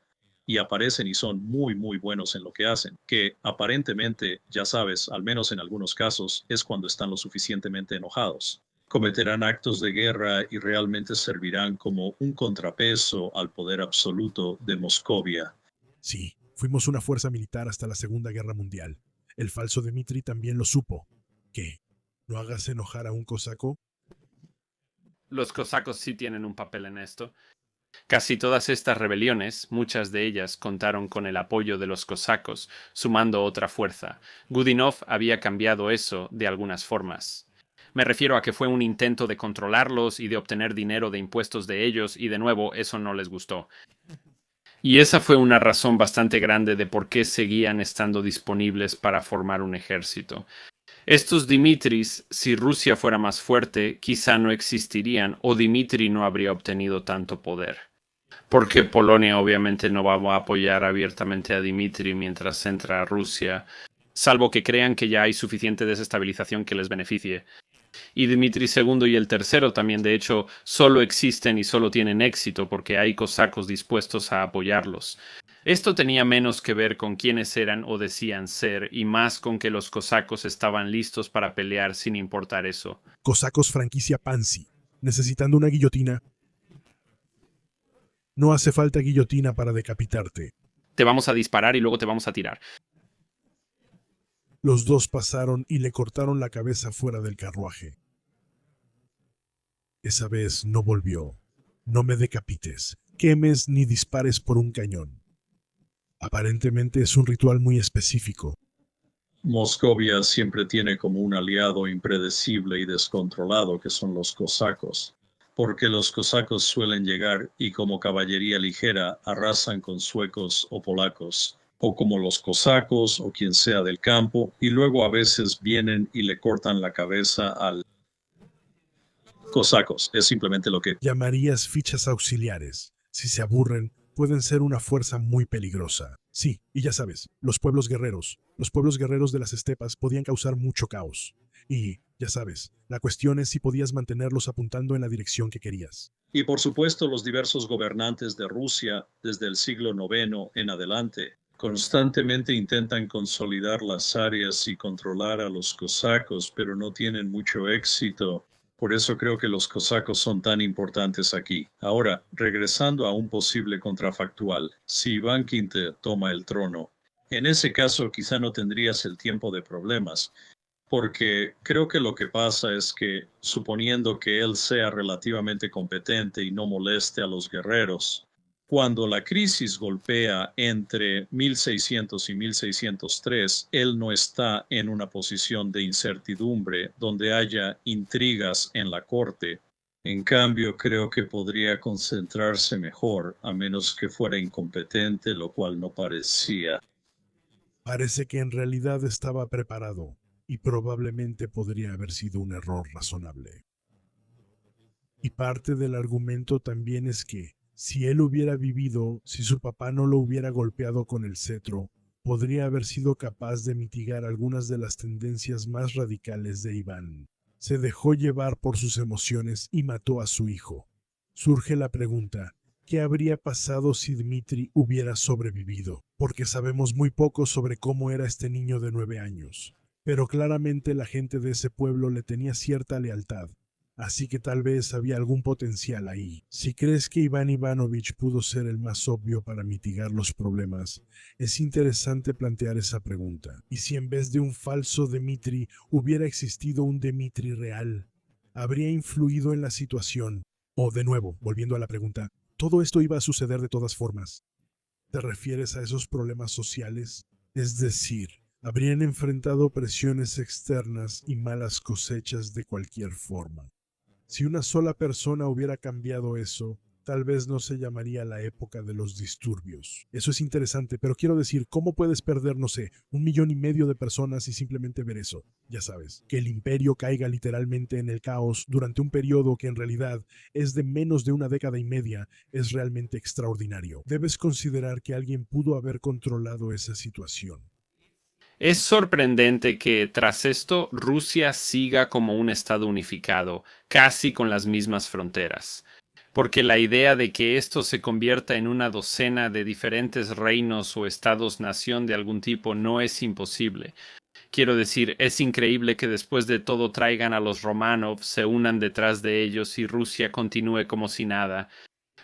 Y aparecen y son muy, muy buenos en lo que hacen, que aparentemente, ya sabes, al menos en algunos casos, es cuando están lo suficientemente enojados. Cometerán actos de guerra y realmente servirán como un contrapeso al poder absoluto de Moscovia. Sí, fuimos una fuerza militar hasta la Segunda Guerra Mundial. El falso Dmitri también lo supo. ¿Qué? ¿No hagas enojar a un cosaco? Los cosacos sí tienen un papel en esto. Casi todas estas rebeliones, muchas de ellas contaron con el apoyo de los cosacos, sumando otra fuerza. Godunov había cambiado eso de algunas formas. Me refiero a que fue un intento de controlarlos y de obtener dinero de impuestos de ellos, y de nuevo eso no les gustó. Y esa fue una razón bastante grande de por qué seguían estando disponibles para formar un ejército. Estos Dimitris, si Rusia fuera más fuerte, quizá no existirían o Dmitri no habría obtenido tanto poder. Porque Polonia obviamente no va a apoyar abiertamente a Dmitri mientras entra a Rusia, salvo que crean que ya hay suficiente desestabilización que les beneficie. Y Dmitri II y el tercero también, de hecho, solo existen y solo tienen éxito porque hay cosacos dispuestos a apoyarlos. Esto tenía menos que ver con quiénes eran o decían ser, y más con que los cosacos estaban listos para pelear sin importar eso. Cosacos franquicia Pansy, necesitando una guillotina. No hace falta guillotina para decapitarte. Te vamos a disparar y luego te vamos a tirar. Los dos pasaron y le cortaron la cabeza fuera del carruaje. Esa vez no volvió. No me decapites, quemes ni dispares por un cañón. Aparentemente es un ritual muy específico. Moscovia siempre tiene como un aliado impredecible y descontrolado que son los cosacos, porque los cosacos suelen llegar y como caballería ligera arrasan con suecos o polacos, o como los cosacos o quien sea del campo, y luego a veces vienen y le cortan la cabeza al cosacos. Es simplemente lo que... Llamarías fichas auxiliares. Si se aburren, pueden ser una fuerza muy peligrosa. Sí, y ya sabes, los pueblos guerreros de las estepas podían causar mucho caos. Y, ya sabes, la cuestión es si podías mantenerlos apuntando en la dirección que querías. Y por supuesto los diversos gobernantes de Rusia desde el siglo IX en adelante constantemente intentan consolidar las áreas y controlar a los cosacos, pero no tienen mucho éxito. Por eso creo que los cosacos son tan importantes aquí. Ahora, regresando a un posible contrafactual, si Iván V toma el trono, en ese caso quizá no tendrías el tiempo de problemas, porque creo que lo que pasa es que, suponiendo que él sea relativamente competente y no moleste a los guerreros, cuando la crisis golpea entre 1600 y 1603, él no está en una posición de incertidumbre donde haya intrigas en la corte. En cambio, creo que podría concentrarse mejor, a menos que fuera incompetente, lo cual no parecía. Parece que en realidad estaba preparado, y probablemente podría haber sido un error razonable. Y parte del argumento también es que, si él hubiera vivido, si su papá no lo hubiera golpeado con el cetro, podría haber sido capaz de mitigar algunas de las tendencias más radicales de Iván. Se dejó llevar por sus emociones y mató a su hijo. Surge la pregunta, ¿qué habría pasado si Dmitri hubiera sobrevivido? Porque sabemos muy poco sobre cómo era este niño de 9 años. Pero claramente la gente de ese pueblo le tenía cierta lealtad. Así que tal vez había algún potencial ahí. Si crees que Iván Ivanovich pudo ser el más obvio para mitigar los problemas, es interesante plantear esa pregunta. ¿Y si en vez de un falso Dmitri hubiera existido un Dmitri real? ¿Habría influido en la situación? O, de nuevo, volviendo a la pregunta, ¿todo esto iba a suceder de todas formas? ¿Te refieres a esos problemas sociales? Es decir, habrían enfrentado presiones externas y malas cosechas de cualquier forma. Si una sola persona hubiera cambiado eso, tal vez no se llamaría la época de los disturbios. Eso es interesante, pero quiero decir, ¿cómo puedes perder, no sé, 1,5 millones de personas y simplemente ver eso? Ya sabes, que el imperio caiga literalmente en el caos durante un periodo que en realidad es de menos de una década y media, es realmente extraordinario. Debes considerar que alguien pudo haber controlado esa situación. Es sorprendente que tras esto Rusia siga como un estado unificado, casi con las mismas fronteras, porque la idea de que esto se convierta en una docena de diferentes reinos o estados-nación de algún tipo no es imposible. Quiero decir, es increíble que después de todo traigan a los Romanov, se unan detrás de ellos y Rusia continúe como si nada,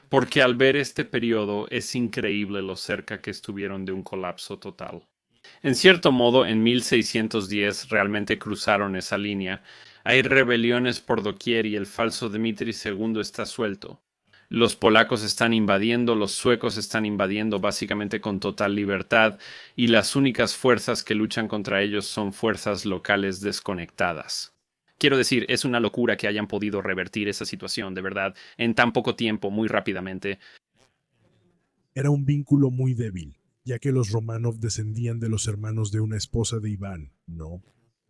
porque al ver este periodo es increíble lo cerca que estuvieron de un colapso total. En cierto modo, en 1610 realmente cruzaron esa línea. Hay rebeliones por doquier y el falso Dmitri II está suelto. Los polacos están invadiendo, los suecos están invadiendo básicamente con total libertad y las únicas fuerzas que luchan contra ellos son fuerzas locales desconectadas. Quiero decir, es una locura que hayan podido revertir esa situación, de verdad, en tan poco tiempo, muy rápidamente. Era un vínculo muy débil, ya que los Romanov descendían de los hermanos de una esposa de Iván, ¿no?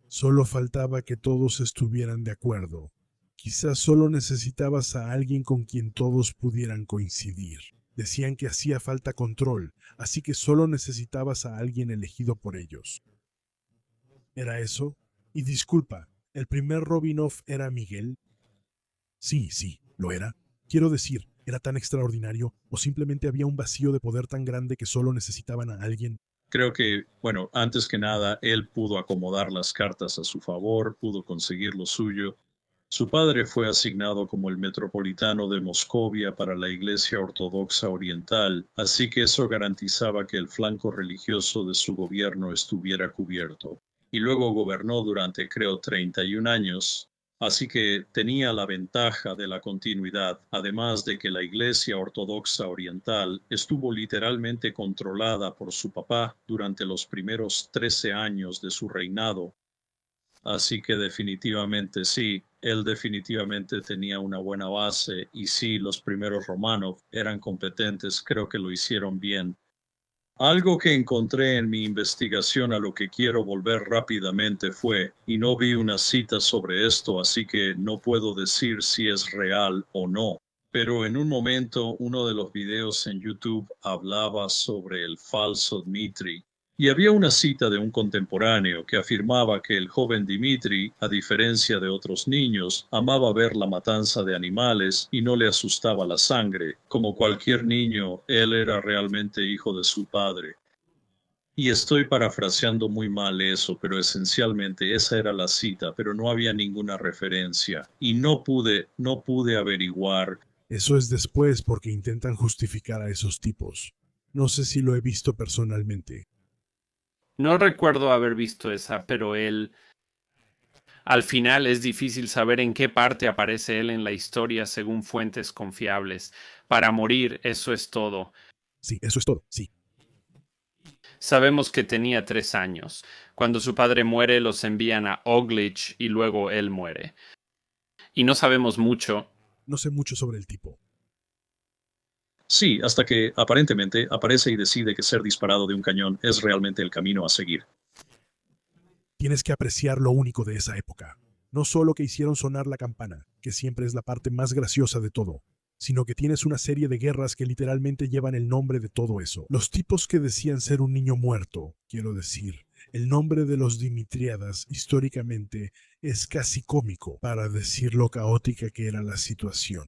Solo faltaba que todos estuvieran de acuerdo. Quizás solo necesitabas a alguien con quien todos pudieran coincidir. Decían que hacía falta control, así que solo necesitabas a alguien elegido por ellos. ¿Era eso? Y disculpa, ¿el primer Robinov era Miguel? Sí, lo era. Quiero decir, ¿era tan extraordinario o simplemente había un vacío de poder tan grande que solo necesitaban a alguien? Creo que, bueno, antes que nada, él pudo acomodar las cartas a su favor, pudo conseguir lo suyo. Su padre fue asignado como el metropolitano de Moscovia para la Iglesia Ortodoxa Oriental, así que eso garantizaba que el flanco religioso de su gobierno estuviera cubierto. Y luego gobernó durante, creo, 31 años, así que tenía la ventaja de la continuidad, además de que la Iglesia Ortodoxa Oriental estuvo literalmente controlada por su papá durante los primeros 13 años de su reinado. Así que definitivamente sí, él definitivamente tenía una buena base y sí, los primeros Romanov eran competentes, creo que lo hicieron bien. Algo que encontré en mi investigación a lo que quiero volver rápidamente fue, y no vi una cita sobre esto, así que no puedo decir si es real o no, pero en un momento uno de los videos en YouTube hablaba sobre el falso Dmitri. Y había una cita de un contemporáneo que afirmaba que el joven Dmitri, a diferencia de otros niños, amaba ver la matanza de animales y no le asustaba la sangre. Como cualquier niño, él era realmente hijo de su padre. Y estoy parafraseando muy mal eso, pero esencialmente esa era la cita, pero no había ninguna referencia. Y no pude averiguar. Eso es después porque intentan justificar a esos tipos. No sé si lo he visto personalmente. No recuerdo haber visto esa, pero al final es difícil saber en qué parte aparece él en la historia según fuentes confiables. Para morir, eso es todo. Sí, eso es todo, sí. Sabemos que tenía 3 años. Cuando su padre muere, los envían a Oglich y luego él muere. Y no sabemos mucho. No sé mucho sobre el tipo. Sí, hasta que aparentemente aparece y decide que ser disparado de un cañón es realmente el camino a seguir. Tienes que apreciar lo único de esa época. No solo que hicieron sonar la campana, que siempre es la parte más graciosa de todo, sino que tienes una serie de guerras que literalmente llevan el nombre de todo eso. Los tipos que decían ser un niño muerto, quiero decir, el nombre de los Dimitriadas históricamente es casi cómico para decir lo caótica que era la situación.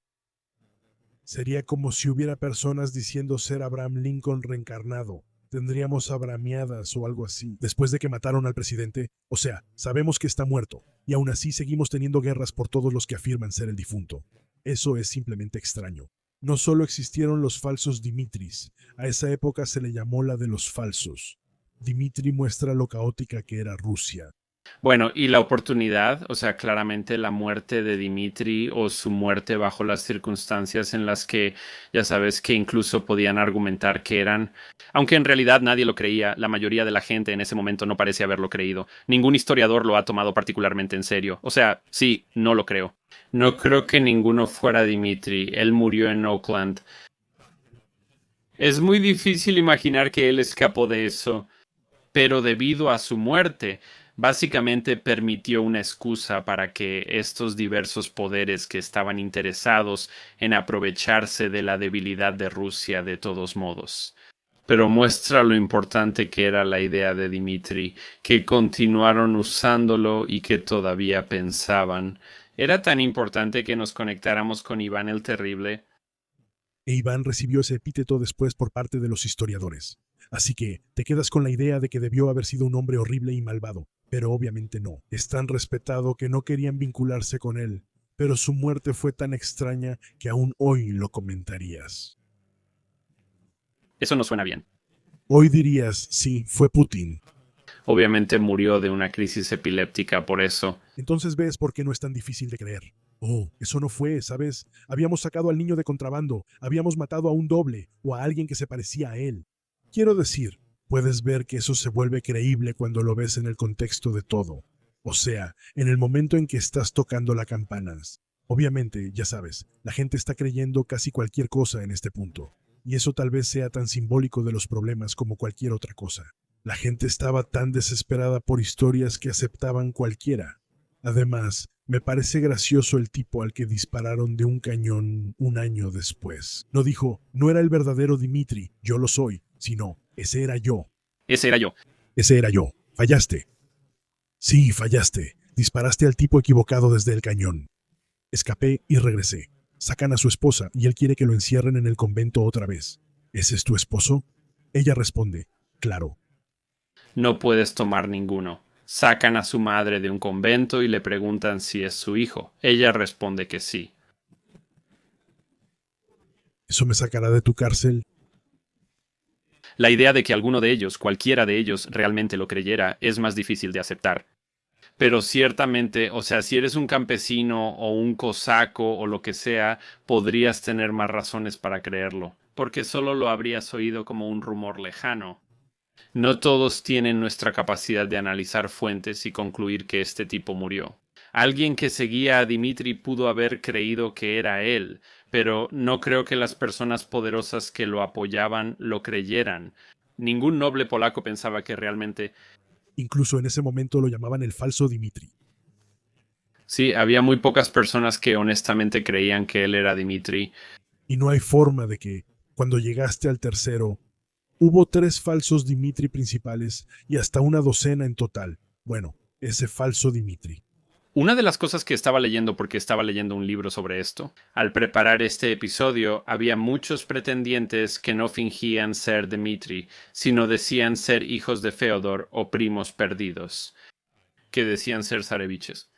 Sería como si hubiera personas diciendo ser Abraham Lincoln reencarnado. Tendríamos abramiadas o algo así, después de que mataron al presidente. O sea, sabemos que está muerto, y aún así seguimos teniendo guerras por todos los que afirman ser el difunto. Eso es simplemente extraño. No solo existieron los falsos Dimitris, a esa época se le llamó la de los falsos. Dimitri muestra lo caótica que era Rusia. Bueno, y la oportunidad, o sea, claramente la muerte de Dmitri o su muerte bajo las circunstancias en las que, ya sabes, que incluso podían argumentar que eran, aunque en realidad nadie lo creía, la mayoría de la gente en ese momento no parece haberlo creído. Ningún historiador lo ha tomado particularmente en serio. O sea, sí, no lo creo. No creo que ninguno fuera Dmitri. Él murió en Oakland. Es muy difícil imaginar que él escapó de eso, pero debido a su muerte, básicamente permitió una excusa para que estos diversos poderes que estaban interesados en aprovecharse de la debilidad de Rusia de todos modos. Pero muestra lo importante que era la idea de Dmitri, que continuaron usándolo y que todavía pensaban. Era tan importante que nos conectáramos con Iván el Terrible. E Iván recibió ese epíteto después por parte de los historiadores. Así que te quedas con la idea de que debió haber sido un hombre horrible y malvado, pero obviamente no. Es tan respetado que no querían vincularse con él, pero su muerte fue tan extraña que aún hoy lo comentarías. Eso no suena bien. Hoy dirías, sí, fue Putin. Obviamente murió de una crisis epiléptica por eso. Entonces ves por qué no es tan difícil de creer. Oh, eso no fue, ¿sabes? Habíamos sacado al niño de contrabando, habíamos matado a un doble o a alguien que se parecía a él. Quiero decir, puedes ver que eso se vuelve creíble cuando lo ves en el contexto de todo. O sea, en el momento en que estás tocando las campanas. Obviamente, ya sabes, la gente está creyendo casi cualquier cosa en este punto. Y eso tal vez sea tan simbólico de los problemas como cualquier otra cosa. La gente estaba tan desesperada por historias que aceptaban cualquiera. Además, me parece gracioso el tipo al que dispararon de un cañón un año después. No dijo, no era el verdadero Dmitri, yo lo soy, sino, ese era yo. Ese era yo. Ese era yo. Fallaste. Sí, fallaste. Disparaste al tipo equivocado desde el cañón. Escapé y regresé. Sacan a su esposa y él quiere que lo encierren en el convento otra vez. ¿Ese es tu esposo? Ella responde, claro. No puedes tomar ninguno. Sacan a su madre de un convento y le preguntan si es su hijo. Ella responde que sí. ¿Eso me sacará de tu cárcel? La idea de que alguno de ellos, cualquiera de ellos, realmente lo creyera es más difícil de aceptar. Pero ciertamente, o sea, si eres un campesino o un cosaco o lo que sea, podrías tener más razones para creerlo, porque solo lo habrías oído como un rumor lejano. No todos tienen nuestra capacidad de analizar fuentes y concluir que este tipo murió. Alguien que seguía a Dimitri pudo haber creído que era él, pero no creo que las personas poderosas que lo apoyaban lo creyeran. Ningún noble polaco pensaba que realmente... Incluso en ese momento lo llamaban el falso Dimitri. Sí, había muy pocas personas que honestamente creían que él era Dimitri. Y no hay forma de que, cuando llegaste al tercero, hubo 3 falsos Dimitri principales y hasta una docena en total. Bueno, ese falso Dimitri. Una de las cosas que estaba leyendo, porque estaba leyendo un libro sobre esto, al preparar este episodio, había muchos pretendientes que no fingían ser Dmitri, sino decían ser hijos de Feodor o primos perdidos, que decían ser zareviches.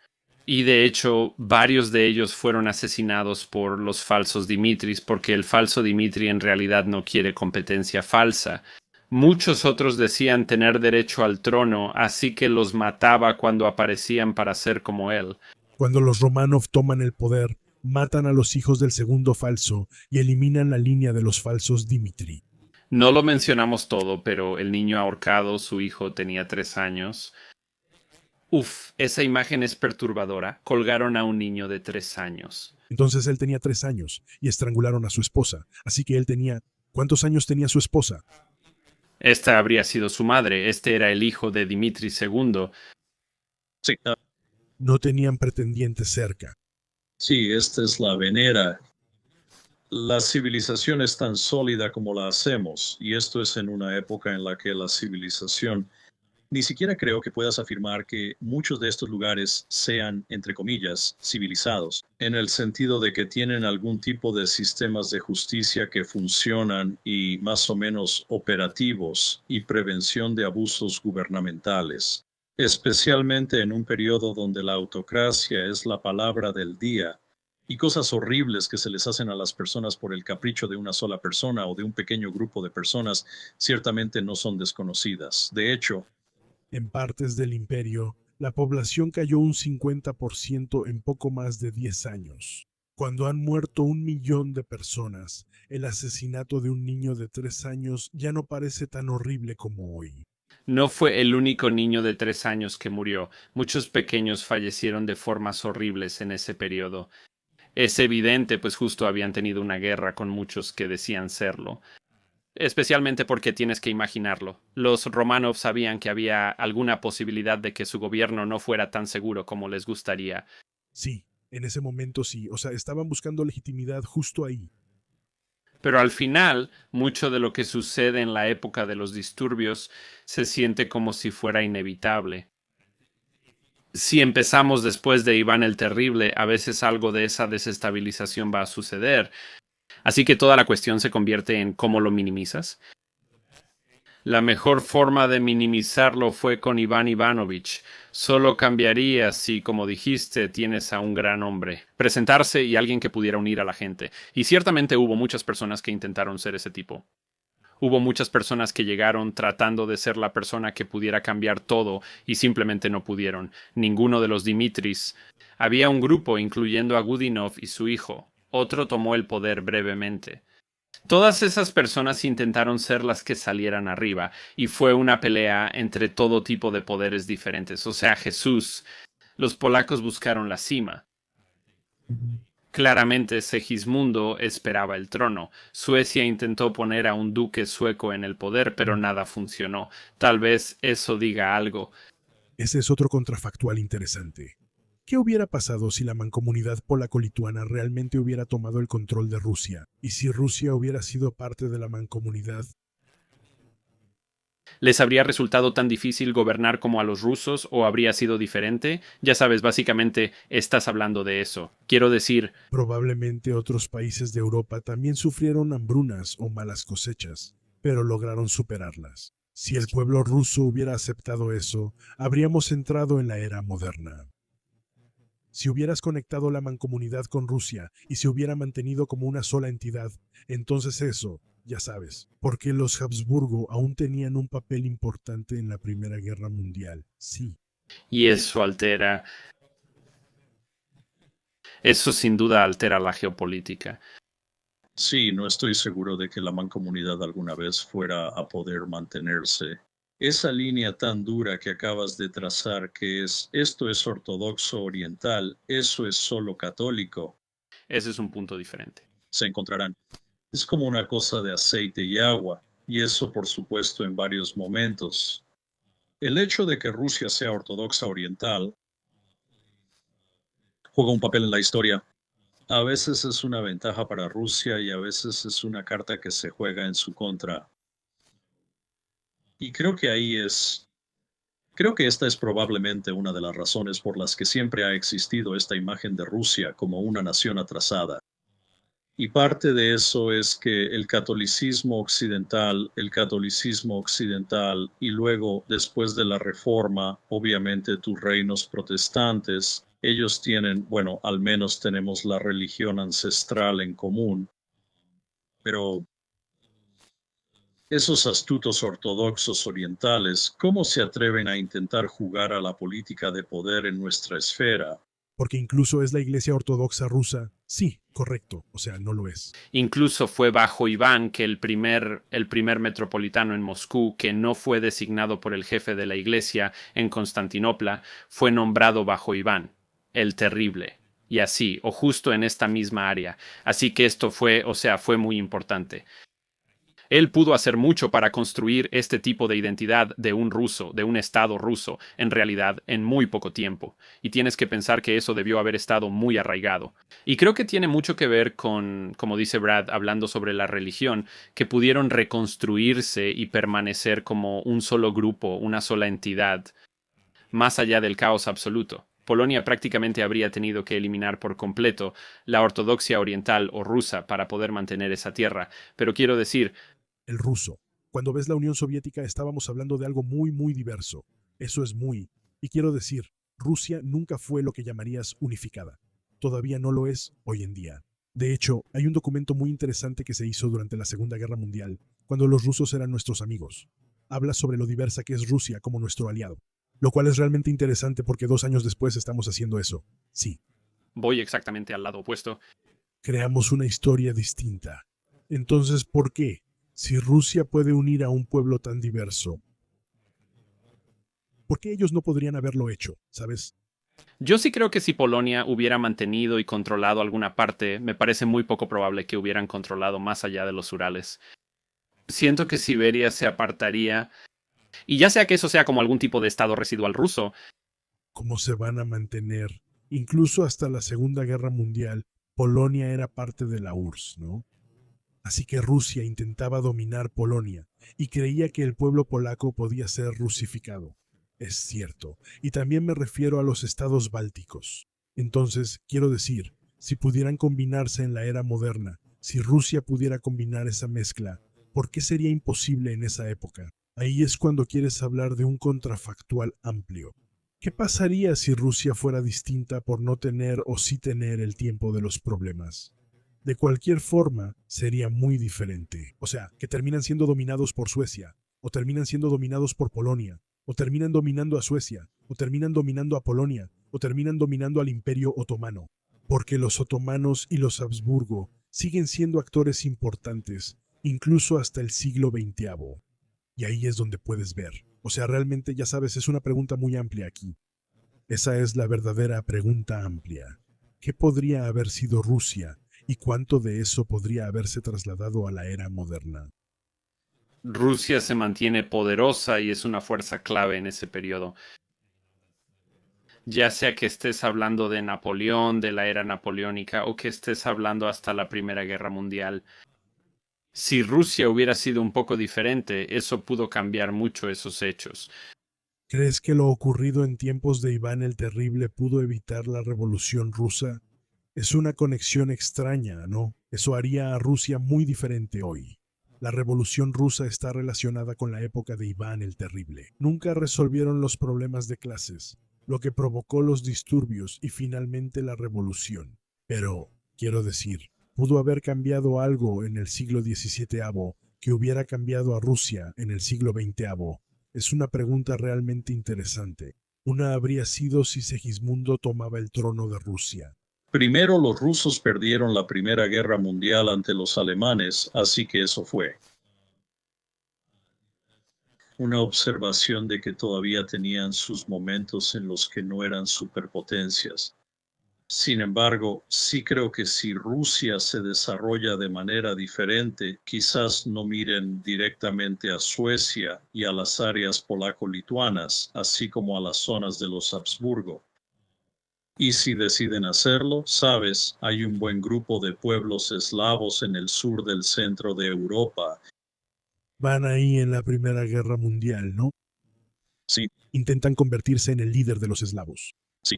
Y de hecho, varios de ellos fueron asesinados por los falsos Dimitris, porque el falso Dimitri en realidad no quiere competencia falsa. Muchos otros decían tener derecho al trono, así que los mataba cuando aparecían para ser como él. Cuando los Romanov toman el poder, matan a los hijos del segundo falso y eliminan la línea de los falsos Dimitri. No lo mencionamos todo, pero el niño ahorcado, su hijo tenía 3 años. Uf, esa imagen es perturbadora. Colgaron a un niño de 3 años. Entonces él tenía 3 años y estrangularon a su esposa. Así que él tenía... ¿Cuántos años tenía su esposa? Esta habría sido su madre. Este era el hijo de Dimitri II. Sí, No tenían pretendientes cerca. sí, esta es la venera. La civilización es tan sólida como la hacemos, y esto es en una época en la que la civilización... Ni siquiera creo que puedas afirmar que muchos de estos lugares sean, entre comillas, civilizados, en el sentido de que tienen algún tipo de sistemas de justicia que funcionan y más o menos operativos y prevención de abusos gubernamentales, especialmente en un periodo donde la autocracia es la palabra del día y cosas horribles que se les hacen a las personas por el capricho de una sola persona o de un pequeño grupo de personas ciertamente no son desconocidas. De hecho, En partes del imperio, la población cayó un 50% en poco más de 10 años. Cuando han muerto 1 millón de personas, el asesinato de un niño de 3 años ya no parece tan horrible como hoy. No fue el único niño de 3 años que murió. Muchos pequeños fallecieron de formas horribles en ese periodo. Es evidente, pues justo habían tenido una guerra con muchos que decían serlo. Especialmente porque tienes que imaginarlo. Los Romanov sabían que había alguna posibilidad de que su gobierno no fuera tan seguro como les gustaría. Sí, en ese momento sí, o sea, estaban buscando legitimidad justo ahí. Pero al final, mucho de lo que sucede en la época de los disturbios se siente como si fuera inevitable. Si empezamos después de Iván el Terrible, a veces algo de esa desestabilización va a suceder. Así que toda la cuestión se convierte en cómo lo minimizas. La mejor forma de minimizarlo fue con Iván Ivanovich. Solo cambiaría si, como dijiste, tienes a un gran hombre. Presentarse y alguien que pudiera unir a la gente. Y ciertamente hubo muchas personas que intentaron ser ese tipo. Hubo muchas personas que llegaron tratando de ser la persona que pudiera cambiar todo y simplemente no pudieron. Ninguno de los Dimitris. Había un grupo, incluyendo a Gudinov y su hijo. Otro tomó el poder brevemente. Todas esas personas intentaron ser las que salieran arriba, y fue una pelea entre todo tipo de poderes diferentes. O sea, Jesús. Los polacos buscaron la cima. Claramente Segismundo esperaba el trono. Suecia intentó poner a un duque sueco en el poder, pero nada funcionó. Tal vez eso diga algo. Ese es otro contrafactual interesante. ¿Qué hubiera pasado si la mancomunidad polaco-lituana realmente hubiera tomado el control de Rusia? ¿Y si Rusia hubiera sido parte de la mancomunidad? ¿Les habría resultado tan difícil gobernar como a los rusos o habría sido diferente? Ya sabes, básicamente estás hablando de eso. Quiero decir, Probablemente otros países de Europa también sufrieron hambrunas o malas cosechas, pero lograron superarlas. Si el pueblo ruso hubiera aceptado eso, habríamos entrado en la era moderna. Si hubieras conectado la mancomunidad con Rusia y se hubiera mantenido como una sola entidad, entonces eso, ya sabes, porque los Habsburgo aún tenían un papel importante en la Primera Guerra Mundial, sí. Y eso sin duda altera la geopolítica. Sí, no estoy seguro de que la mancomunidad alguna vez fuera a poder mantenerse. Esa línea tan dura que acabas de trazar, que es esto es ortodoxo oriental, eso es solo católico, Ese es un punto diferente. se encontrarán. Es como una cosa de aceite y agua, y eso por supuesto en varios momentos. El hecho de que Rusia sea ortodoxa oriental juega un papel en la historia. A veces es una ventaja para Rusia y a veces es una carta que se juega en su contra. Y creo que esta es probablemente una de las razones por las que siempre ha existido esta imagen de Rusia como una nación atrasada. Y parte de eso es que el catolicismo occidental y luego, después de la Reforma, obviamente tus reinos protestantes, ellos tienen, bueno, al menos tenemos la religión ancestral en común, pero esos astutos ortodoxos orientales, ¿cómo se atreven a intentar jugar a la política de poder en nuestra esfera? Porque incluso es la Iglesia Ortodoxa rusa. Sí, correcto, o sea, no lo es. Incluso fue bajo Iván que el primer metropolitano en Moscú, que no fue designado por el jefe de la iglesia en Constantinopla, fue nombrado bajo Iván, el Terrible. Y así, o justo en esta misma área. Así que esto fue muy importante. Él pudo hacer mucho para construir este tipo de identidad de un ruso, de un estado ruso, en realidad, en muy poco tiempo. Y tienes que pensar que eso debió haber estado muy arraigado. Y creo que tiene mucho que ver con, como dice Brad, hablando sobre la religión, que pudieron reconstruirse y permanecer como un solo grupo, una sola entidad, más allá del caos absoluto. Polonia prácticamente habría tenido que eliminar por completo la ortodoxia oriental o rusa para poder mantener esa tierra. Pero quiero decir, El ruso. Cuando ves la Unión Soviética estábamos hablando de algo muy, muy diverso. Eso es muy. Y quiero decir, Rusia nunca fue lo que llamarías unificada. Todavía no lo es hoy en día. De hecho, hay un documento muy interesante que se hizo durante la Segunda Guerra Mundial, cuando los rusos eran nuestros amigos. Habla sobre lo diversa que es Rusia como nuestro aliado. Lo cual es realmente interesante porque 2 años después estamos haciendo eso. Sí, voy exactamente al lado opuesto. creamos una historia distinta. Entonces, ¿por qué? Si Rusia puede unir a un pueblo tan diverso, ¿por qué ellos no podrían haberlo hecho? ¿Sabes? Yo sí creo que si Polonia hubiera mantenido y controlado alguna parte, me parece muy poco probable que hubieran controlado más allá de los Urales. Siento que Siberia se apartaría, y ya sea que eso sea como algún tipo de estado residual ruso, ¿Cómo se van a mantener? Incluso hasta la Segunda Guerra Mundial, Polonia era parte de la URSS, ¿no? Así que Rusia intentaba dominar Polonia y creía que el pueblo polaco podía ser rusificado. Es cierto, y también me refiero a los estados bálticos. Entonces, quiero decir, si pudieran combinarse en la era moderna, si Rusia pudiera combinar esa mezcla, ¿por qué sería imposible en esa época? Ahí es cuando quieres hablar de un contrafactual amplio. ¿Qué pasaría si Rusia fuera distinta por no tener o sí tener el tiempo de los problemas? De cualquier forma, sería muy diferente. O sea, que terminan siendo dominados por Suecia, o terminan siendo dominados por Polonia, o terminan dominando a Suecia, o terminan dominando a Polonia, o terminan dominando al Imperio Otomano. Porque los otomanos y los Habsburgo siguen siendo actores importantes, incluso hasta el siglo XX. Y ahí es donde puedes ver. O sea, realmente, ya sabes, es una pregunta muy amplia aquí. Esa es la verdadera pregunta amplia. ¿Qué podría haber sido Rusia y cuánto de eso podría haberse trasladado a la era moderna? Rusia se mantiene poderosa y es una fuerza clave en ese periodo. Ya sea que estés hablando de Napoleón, de la era napoleónica, o que estés hablando hasta la Primera Guerra Mundial. Si Rusia hubiera sido un poco diferente, eso pudo cambiar mucho esos hechos. ¿Crees que lo ocurrido en tiempos de Iván el Terrible pudo evitar la Revolución Rusa? Es una conexión extraña, ¿no? Eso haría a Rusia muy diferente hoy. La Revolución Rusa está relacionada con la época de Iván el Terrible. Nunca resolvieron los problemas de clases, lo que provocó los disturbios y finalmente la revolución. Pero, quiero decir, pudo haber cambiado algo en el siglo XVII que hubiera cambiado a Rusia en el siglo XX. Es una pregunta realmente interesante. Una habría sido si Segismundo tomaba el trono de Rusia. Primero, los rusos perdieron la Primera Guerra Mundial ante los alemanes, así que eso fue una observación de que todavía tenían sus momentos en los que no eran superpotencias. Sin embargo, sí creo que si Rusia se desarrolla de manera diferente, quizás no miren directamente a Suecia y a las áreas polaco-lituanas, así como a las zonas de los Habsburgo. Y si deciden hacerlo, sabes, hay un buen grupo de pueblos eslavos en el sur del centro de Europa. Van ahí en la Primera Guerra Mundial, ¿no? Sí, Intentan convertirse en el líder de los eslavos. sí.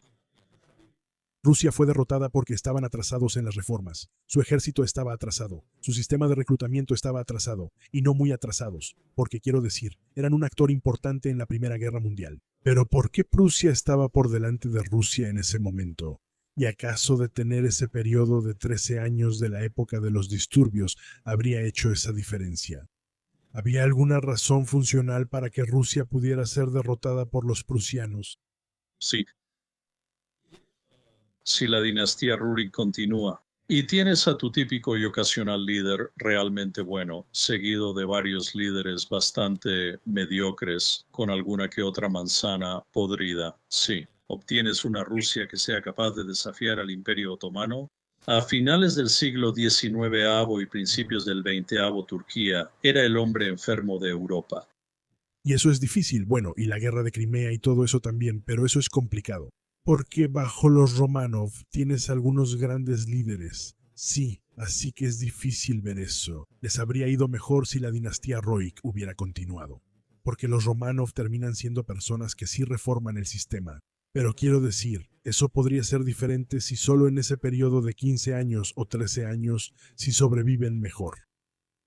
Rusia fue derrotada porque estaban atrasados en las reformas. Su ejército estaba atrasado, su sistema de reclutamiento estaba atrasado, y no muy atrasados, porque quiero decir, eran un actor importante en la Primera Guerra Mundial. Pero ¿por qué Prusia estaba por delante de Rusia en ese momento? ¿Y acaso detener ese periodo de 13 años de la época de los disturbios habría hecho esa diferencia? ¿Había alguna razón funcional para que Rusia pudiera ser derrotada por los prusianos? Sí, si la dinastía Rurik continúa. Y tienes a tu típico y ocasional líder realmente bueno, seguido de varios líderes bastante mediocres, con alguna que otra manzana podrida. Sí, obtienes una Rusia que sea capaz de desafiar al Imperio Otomano. A finales del siglo XIX y principios del XX, Turquía era el hombre enfermo de Europa. Y eso es difícil, bueno, y la guerra de Crimea y todo eso también, pero eso es complicado. Porque bajo los Romanov tienes algunos grandes líderes. Sí, así que es difícil ver eso. Les habría ido mejor si la dinastía Roik hubiera continuado. Porque los Romanov terminan siendo personas que sí reforman el sistema. Pero quiero decir, eso podría ser diferente si solo en ese periodo de 15 años o 13 años si sobreviven mejor.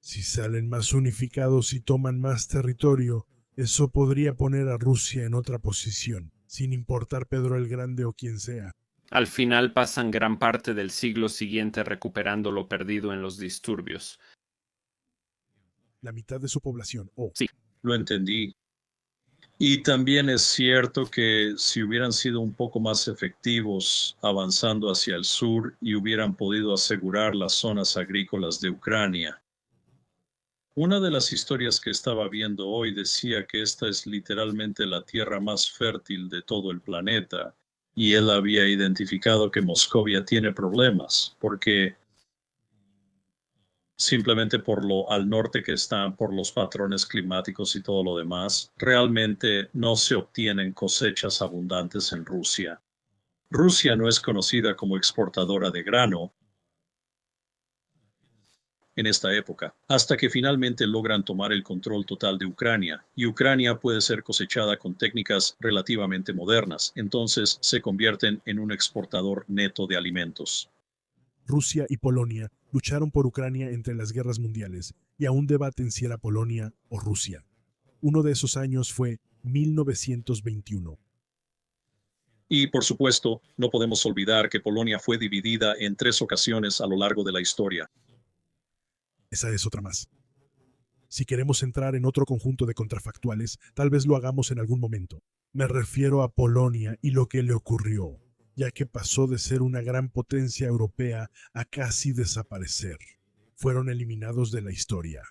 Si salen más unificados y toman más territorio, eso podría poner a Rusia en otra posición, sin importar Pedro el Grande o quien sea. Al final pasan gran parte del siglo siguiente recuperando lo perdido en los disturbios. La mitad de su población, Sí. Lo entendí. Y también es cierto que si hubieran sido un poco más efectivos avanzando hacia el sur y hubieran podido asegurar las zonas agrícolas de Ucrania. Una de las historias que estaba viendo hoy decía que esta es literalmente la tierra más fértil de todo el planeta, y él había identificado que Moscovia tiene problemas, porque simplemente por lo al norte que están, por los patrones climáticos y todo lo demás, realmente no se obtienen cosechas abundantes en Rusia. Rusia no es conocida como exportadora de grano en esta época, hasta que finalmente logran tomar el control total de Ucrania, y Ucrania puede ser cosechada con técnicas relativamente modernas, entonces se convierten en un exportador neto de alimentos. Rusia y Polonia lucharon por Ucrania entre las guerras mundiales y aún debaten si era Polonia o Rusia. Uno de esos años fue 1921. Y, por supuesto, no podemos olvidar que Polonia fue dividida en 3 ocasiones a lo largo de la historia. Esa es otra más. Si queremos entrar en otro conjunto de contrafactuales, tal vez lo hagamos en algún momento. Me refiero a Polonia y lo que le ocurrió, ya que pasó de ser una gran potencia europea a casi desaparecer. Fueron eliminados de la historia.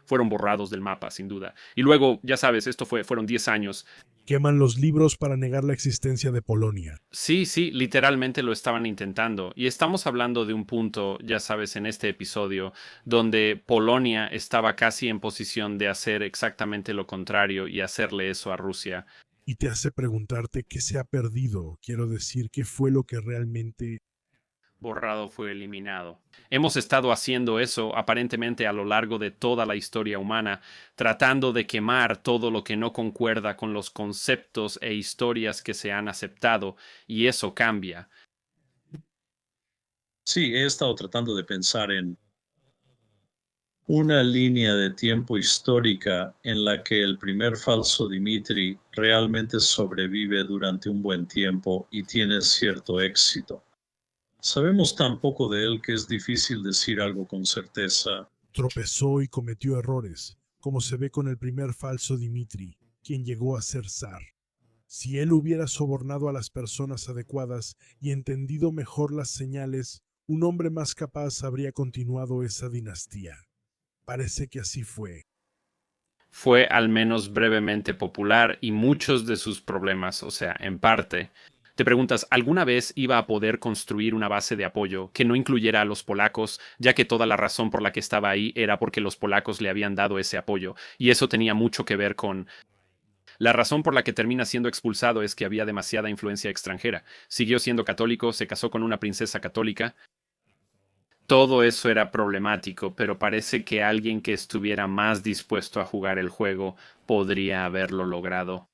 Fueron borrados del mapa, sin duda. Y luego, ya sabes, fueron 10 años. Queman los libros para negar la existencia de Polonia. Sí, literalmente lo estaban intentando. Y estamos hablando de un punto, ya sabes, en este episodio, donde Polonia estaba casi en posición de hacer exactamente lo contrario y hacerle eso a Rusia. Y te hace preguntarte qué se ha perdido, quiero decir, qué fue lo que realmente... Borrado fue eliminado. Hemos estado haciendo eso aparentemente a lo largo de toda la historia humana, tratando de quemar todo lo que no concuerda con los conceptos e historias que se han aceptado, y eso cambia. Sí, he estado tratando de pensar en Una línea de tiempo histórica en la que el primer falso Dmitri realmente sobrevive durante un buen tiempo y tiene cierto éxito. Sabemos tan poco de él que es difícil decir algo con certeza. Tropezó y cometió errores, como se ve con el primer falso Dmitri, quien llegó a ser zar. Si él hubiera sobornado a las personas adecuadas y entendido mejor las señales, un hombre más capaz habría continuado esa dinastía. Parece que así fue. Fue al menos brevemente popular y muchos de sus problemas, o sea, en parte. Te preguntas, ¿alguna vez iba a poder construir una base de apoyo que no incluyera a los polacos, ya que toda la razón por la que estaba ahí era porque los polacos le habían dado ese apoyo? Y eso tenía mucho que ver con... La razón por la que termina siendo expulsado es que había demasiada influencia extranjera. Siguió siendo católico, se casó con una princesa católica. Todo eso era problemático, pero parece que alguien que estuviera más dispuesto a jugar el juego podría haberlo logrado.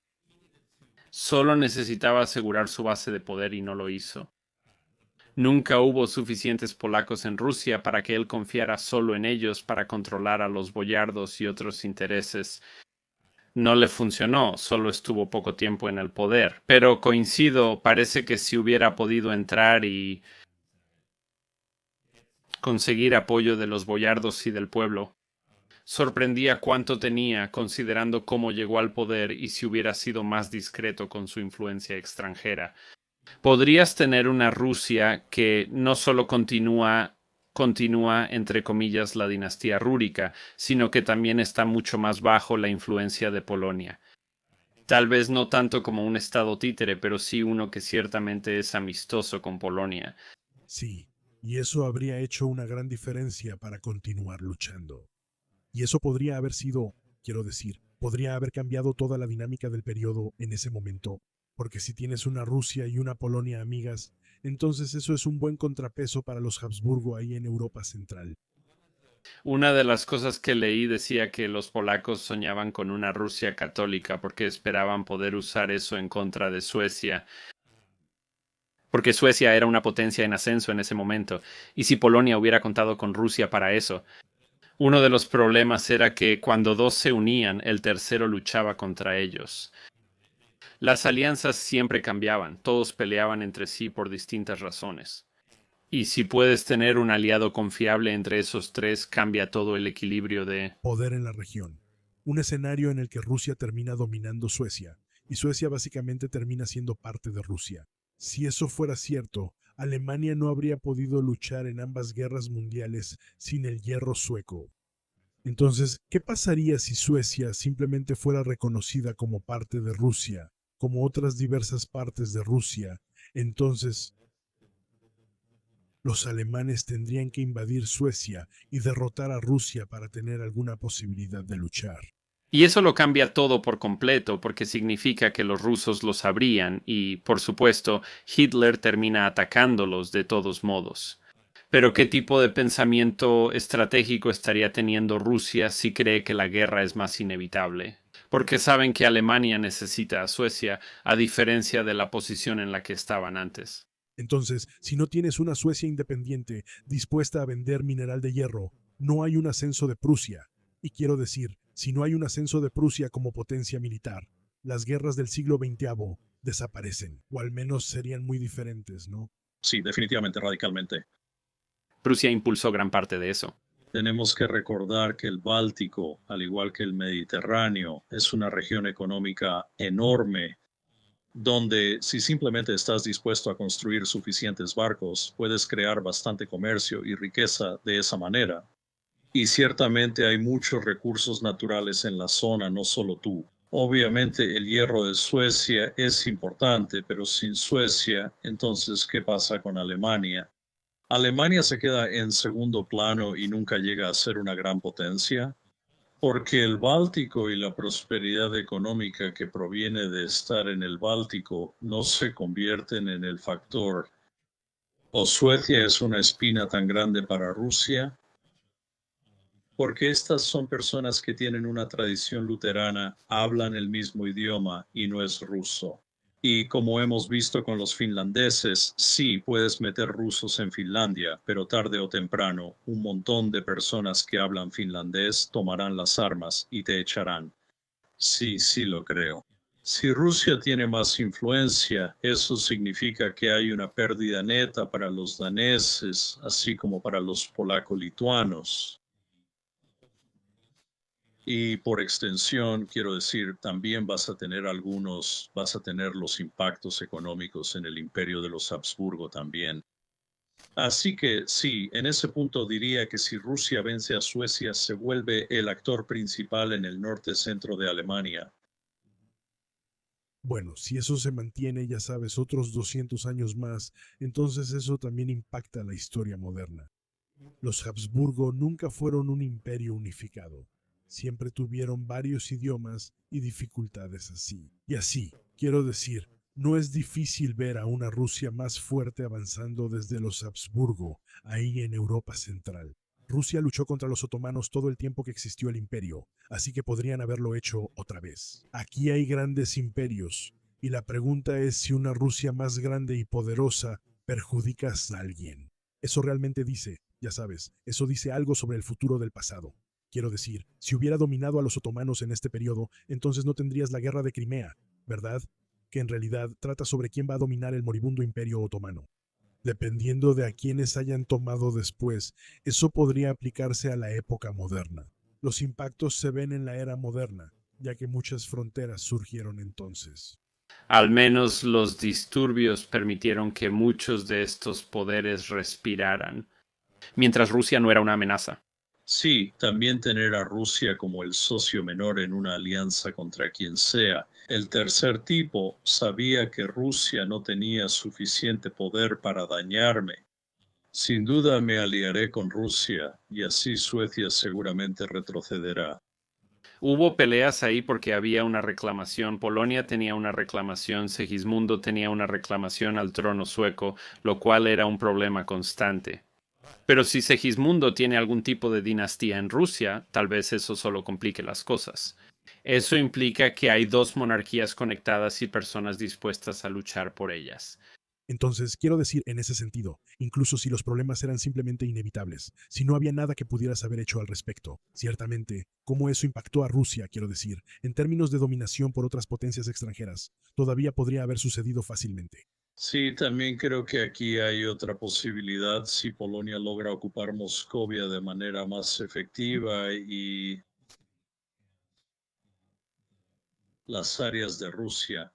Solo necesitaba asegurar su base de poder y no lo hizo. Nunca hubo suficientes polacos en Rusia para que él confiara solo en ellos para controlar a los boyardos y otros intereses. No le funcionó, solo estuvo poco tiempo en el poder. Pero coincido, parece que si hubiera podido entrar y conseguir apoyo de los boyardos y del pueblo, sorprendía cuánto tenía, considerando cómo llegó al poder y si hubiera sido más discreto con su influencia extranjera. Podrías tener una Rusia que no solo continúa entre comillas la dinastía rúrica, sino que también está mucho más bajo la influencia de Polonia. Tal vez no tanto como un estado títere, pero sí uno que ciertamente es amistoso con Polonia. Sí, y eso habría hecho una gran diferencia para continuar luchando. Y eso podría haber sido, quiero decir, podría haber cambiado toda la dinámica del periodo en ese momento, porque si tienes una Rusia y una Polonia amigas, entonces eso es un buen contrapeso para los Habsburgo ahí en Europa Central. Una de las cosas que leí decía que los polacos soñaban con una Rusia católica porque esperaban poder usar eso en contra de Suecia, porque Suecia era una potencia en ascenso en ese momento, y si Polonia hubiera contado con Rusia para eso. Uno de los problemas era que cuando dos se unían, el tercero luchaba contra ellos. Las alianzas siempre cambiaban, todos peleaban entre sí por distintas razones. Y si puedes tener un aliado confiable entre esos tres, cambia todo el equilibrio de... Poder en la región. Un escenario en el que Rusia termina dominando Suecia, y Suecia básicamente termina siendo parte de Rusia. Si eso fuera cierto, Alemania no habría podido luchar en ambas guerras mundiales sin el hierro sueco. Entonces, ¿qué pasaría si Suecia simplemente fuera reconocida como parte de Rusia, como otras diversas partes de Rusia? Entonces, los alemanes tendrían que invadir Suecia y derrotar a Rusia para tener alguna posibilidad de luchar. Y eso lo cambia todo por completo, porque significa que los rusos lo sabrían y, por supuesto, Hitler termina atacándolos de todos modos. Pero ¿qué tipo de pensamiento estratégico estaría teniendo Rusia si cree que la guerra es más inevitable? Porque saben que Alemania necesita a Suecia, a diferencia de la posición en la que estaban antes. Entonces, si no tienes una Suecia independiente dispuesta a vender mineral de hierro, no hay un ascenso de Prusia. Y quiero decir, si no hay un ascenso de Prusia como potencia militar, las guerras del siglo XX desaparecen, o al menos serían muy diferentes, ¿no? Sí, definitivamente, radicalmente. Prusia impulsó gran parte de eso. Tenemos que recordar que el Báltico, al igual que el Mediterráneo, es una región económica enorme, donde si simplemente estás dispuesto a construir suficientes barcos, puedes crear bastante comercio y riqueza de esa manera. Y ciertamente hay muchos recursos naturales en la zona, no solo tú. Obviamente el hierro de Suecia es importante, pero sin Suecia, entonces, ¿qué pasa con Alemania? Alemania se queda en segundo plano y nunca llega a ser una gran potencia, porque el Báltico y la prosperidad económica que proviene de estar en el Báltico no se convierten en el factor. ¿O Suecia es una espina tan grande para Rusia? Porque estas son personas que tienen una tradición luterana, hablan el mismo idioma y no es ruso. Y como hemos visto con los finlandeses, sí, puedes meter rusos en Finlandia, pero tarde o temprano, un montón de personas que hablan finlandés tomarán las armas y te echarán. Sí, sí lo creo. Si Rusia tiene más influencia, eso significa que hay una pérdida neta para los daneses, así como para los polaco-lituanos. Y por extensión, quiero decir, también vas a tener los impactos económicos en el imperio de los Habsburgo también. Así que sí, en ese punto diría que si Rusia vence a Suecia, se vuelve el actor principal en el norte-centro de Alemania. Bueno, si eso se mantiene, ya sabes, otros 200 años más, entonces eso también impacta la historia moderna. Los Habsburgo nunca fueron un imperio unificado. Siempre tuvieron varios idiomas y dificultades así. Y así, quiero decir, no es difícil ver a una Rusia más fuerte avanzando desde los Habsburgo, ahí en Europa Central. Rusia luchó contra los otomanos todo el tiempo que existió el imperio, así que podrían haberlo hecho otra vez. Aquí hay grandes imperios, y la pregunta es si una Rusia más grande y poderosa perjudica a alguien. Eso realmente dice, ya sabes, eso dice algo sobre el futuro del pasado. Quiero decir, si hubiera dominado a los otomanos en este periodo, entonces no tendrías la guerra de Crimea, ¿verdad? Que en realidad trata sobre quién va a dominar el moribundo imperio otomano. Dependiendo de a quienes hayan tomado después, eso podría aplicarse a la época moderna. Los impactos se ven en la era moderna, ya que muchas fronteras surgieron entonces. Al menos los disturbios permitieron que muchos de estos poderes respiraran, mientras Rusia no era una amenaza. Sí, también tener a Rusia como el socio menor en una alianza contra quien sea. El tercer tipo sabía que Rusia no tenía suficiente poder para dañarme. Sin duda me aliaré con Rusia y así Suecia seguramente retrocederá. Hubo peleas ahí porque había una reclamación. Polonia tenía una reclamación, Segismundo tenía una reclamación al trono sueco, lo cual era un problema constante. Pero si Segismundo tiene algún tipo de dinastía en Rusia, tal vez eso solo complique las cosas. Eso implica que hay dos monarquías conectadas y personas dispuestas a luchar por ellas. Entonces, quiero decir en ese sentido, incluso si los problemas eran simplemente inevitables, si no había nada que pudieras haber hecho al respecto, ciertamente, cómo eso impactó a Rusia, quiero decir, en términos de dominación por otras potencias extranjeras, todavía podría haber sucedido fácilmente. Sí, también creo que aquí hay otra posibilidad si Polonia logra ocupar Moscovia de manera más efectiva y las áreas de Rusia.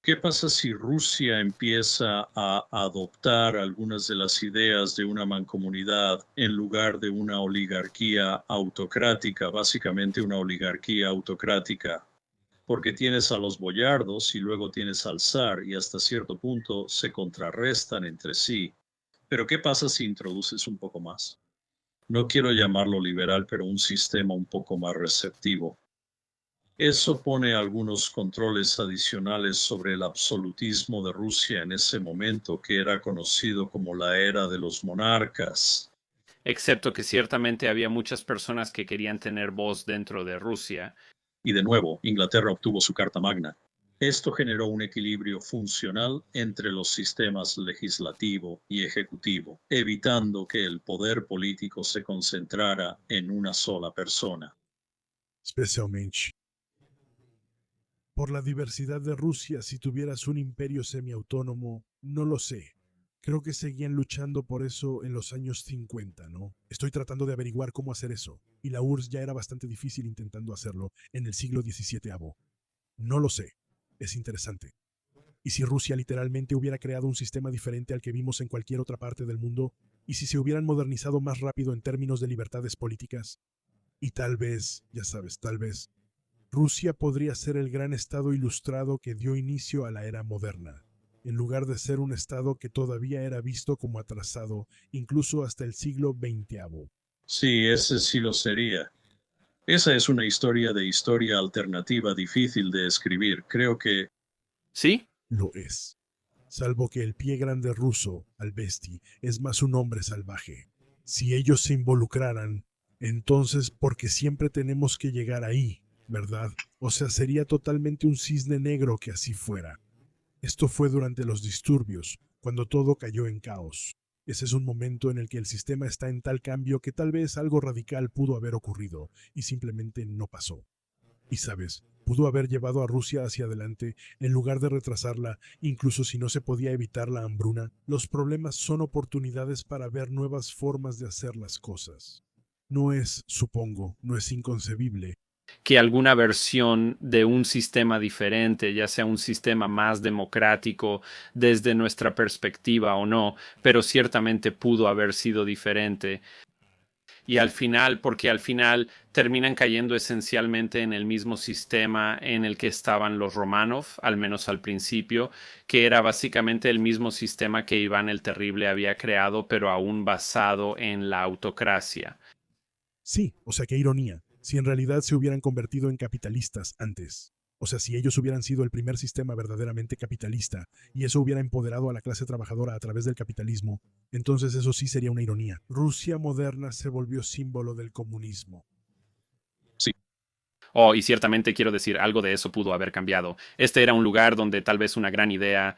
¿Qué pasa si Rusia empieza a adoptar algunas de las ideas de una mancomunidad en lugar de una oligarquía autocrática, básicamente una oligarquía autocrática? Porque tienes a los boyardos y luego tienes al zar y hasta cierto punto se contrarrestan entre sí. Pero ¿qué pasa si introduces un poco más? No quiero llamarlo liberal, pero un sistema un poco más receptivo. Eso pone algunos controles adicionales sobre el absolutismo de Rusia en ese momento, que era conocido como la era de los monarcas. Excepto que ciertamente había muchas personas que querían tener voz dentro de Rusia. Y de nuevo, Inglaterra obtuvo su Carta Magna. Esto generó un equilibrio funcional entre los sistemas legislativo y ejecutivo, evitando que el poder político se concentrara en una sola persona. Especialmente por la diversidad de Rusia, si tuvieras un imperio semiautónomo, no lo sé. Creo que seguían luchando por eso en los años 50, ¿no? Estoy tratando de averiguar cómo hacer eso, y la URSS ya era bastante difícil intentando hacerlo en el siglo XVII. No lo sé. Es interesante. ¿Y si Rusia literalmente hubiera creado un sistema diferente al que vimos en cualquier otra parte del mundo? ¿Y si se hubieran modernizado más rápido en términos de libertades políticas? Y tal vez, ya sabes, tal vez, Rusia podría ser el gran estado ilustrado que dio inicio a la era moderna, en lugar de ser un estado que todavía era visto como atrasado, incluso hasta el siglo XX. Sí, ese sí lo sería. Esa es una historia de historia alternativa difícil de escribir. Creo que ¿Sí? Lo es. Salvo que el pie grande ruso, Albesti, es más un hombre salvaje. Si ellos se involucraran, entonces, porque siempre tenemos que llegar ahí, ¿verdad? O sea, sería totalmente un cisne negro que así fuera. Esto fue durante los disturbios, cuando todo cayó en caos. Ese es un momento en el que el sistema está en tal cambio que tal vez algo radical pudo haber ocurrido y simplemente no pasó. Y sabes, pudo haber llevado a Rusia hacia adelante en lugar de retrasarla, incluso si no se podía evitar la hambruna. Los problemas son oportunidades para ver nuevas formas de hacer las cosas. No es, supongo, no es inconcebible que alguna versión de un sistema diferente, ya sea un sistema más democrático desde nuestra perspectiva o no, pero ciertamente pudo haber sido diferente. Y al final, porque al final terminan cayendo esencialmente en el mismo sistema en el que estaban los Romanov, al menos al principio, que era básicamente el mismo sistema que Iván el Terrible había creado, pero aún basado en la autocracia. Sí, o sea, qué ironía, si en realidad se hubieran convertido en capitalistas antes. O sea, si ellos hubieran sido el primer sistema verdaderamente capitalista y eso hubiera empoderado a la clase trabajadora a través del capitalismo, entonces eso sí sería una ironía. Rusia moderna se volvió símbolo del comunismo. Sí, Oh, y ciertamente quiero decir, algo de eso pudo haber cambiado. Este era un lugar donde tal vez una gran idea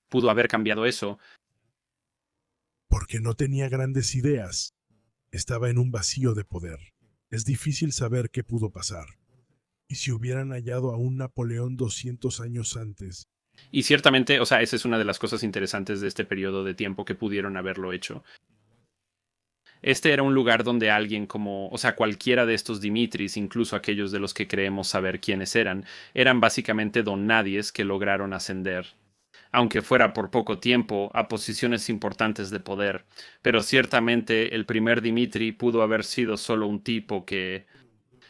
pudo haber cambiado eso. Porque no tenía grandes ideas. Estaba en un vacío de poder. Es difícil saber qué pudo pasar. Y si hubieran hallado a un Napoleón 200 años antes, Y ciertamente, o sea, esa es una de las cosas interesantes de este periodo de tiempo que pudieron haberlo hecho. Este era un lugar donde alguien como, o sea, cualquiera de estos Dimitris, incluso aquellos de los que creemos saber quiénes eran básicamente don nadies que lograron ascender, aunque fuera por poco tiempo, a posiciones importantes de poder. Pero ciertamente el primer Dimitri pudo haber sido solo un tipo que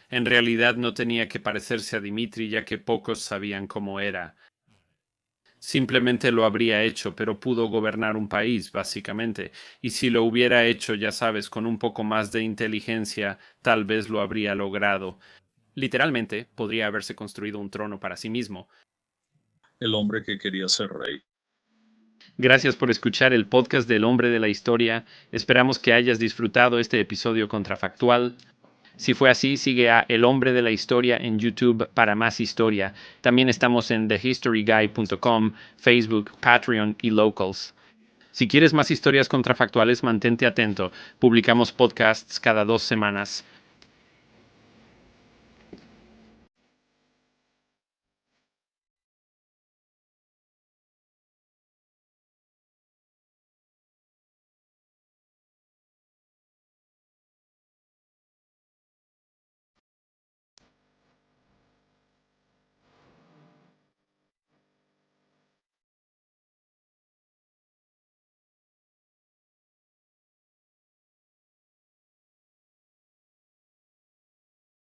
en realidad no tenía que parecerse a Dimitri, ya que pocos sabían cómo era. Simplemente lo habría hecho, pero pudo gobernar un país, básicamente. Y si lo hubiera hecho, ya sabes, con un poco más de inteligencia, tal vez lo habría logrado. Literalmente, podría haberse construido un trono para sí mismo. el hombre que quería ser rey. Gracias por escuchar el podcast del Hombre de la Historia. Esperamos que hayas disfrutado este episodio contrafactual. Si fue así, sigue a El Hombre de la Historia en YouTube para más historia. También estamos en thehistoryguy.com, Facebook, Patreon y Locals. Si quieres más historias contrafactuales, mantente atento. Publicamos podcasts cada 2 semanas.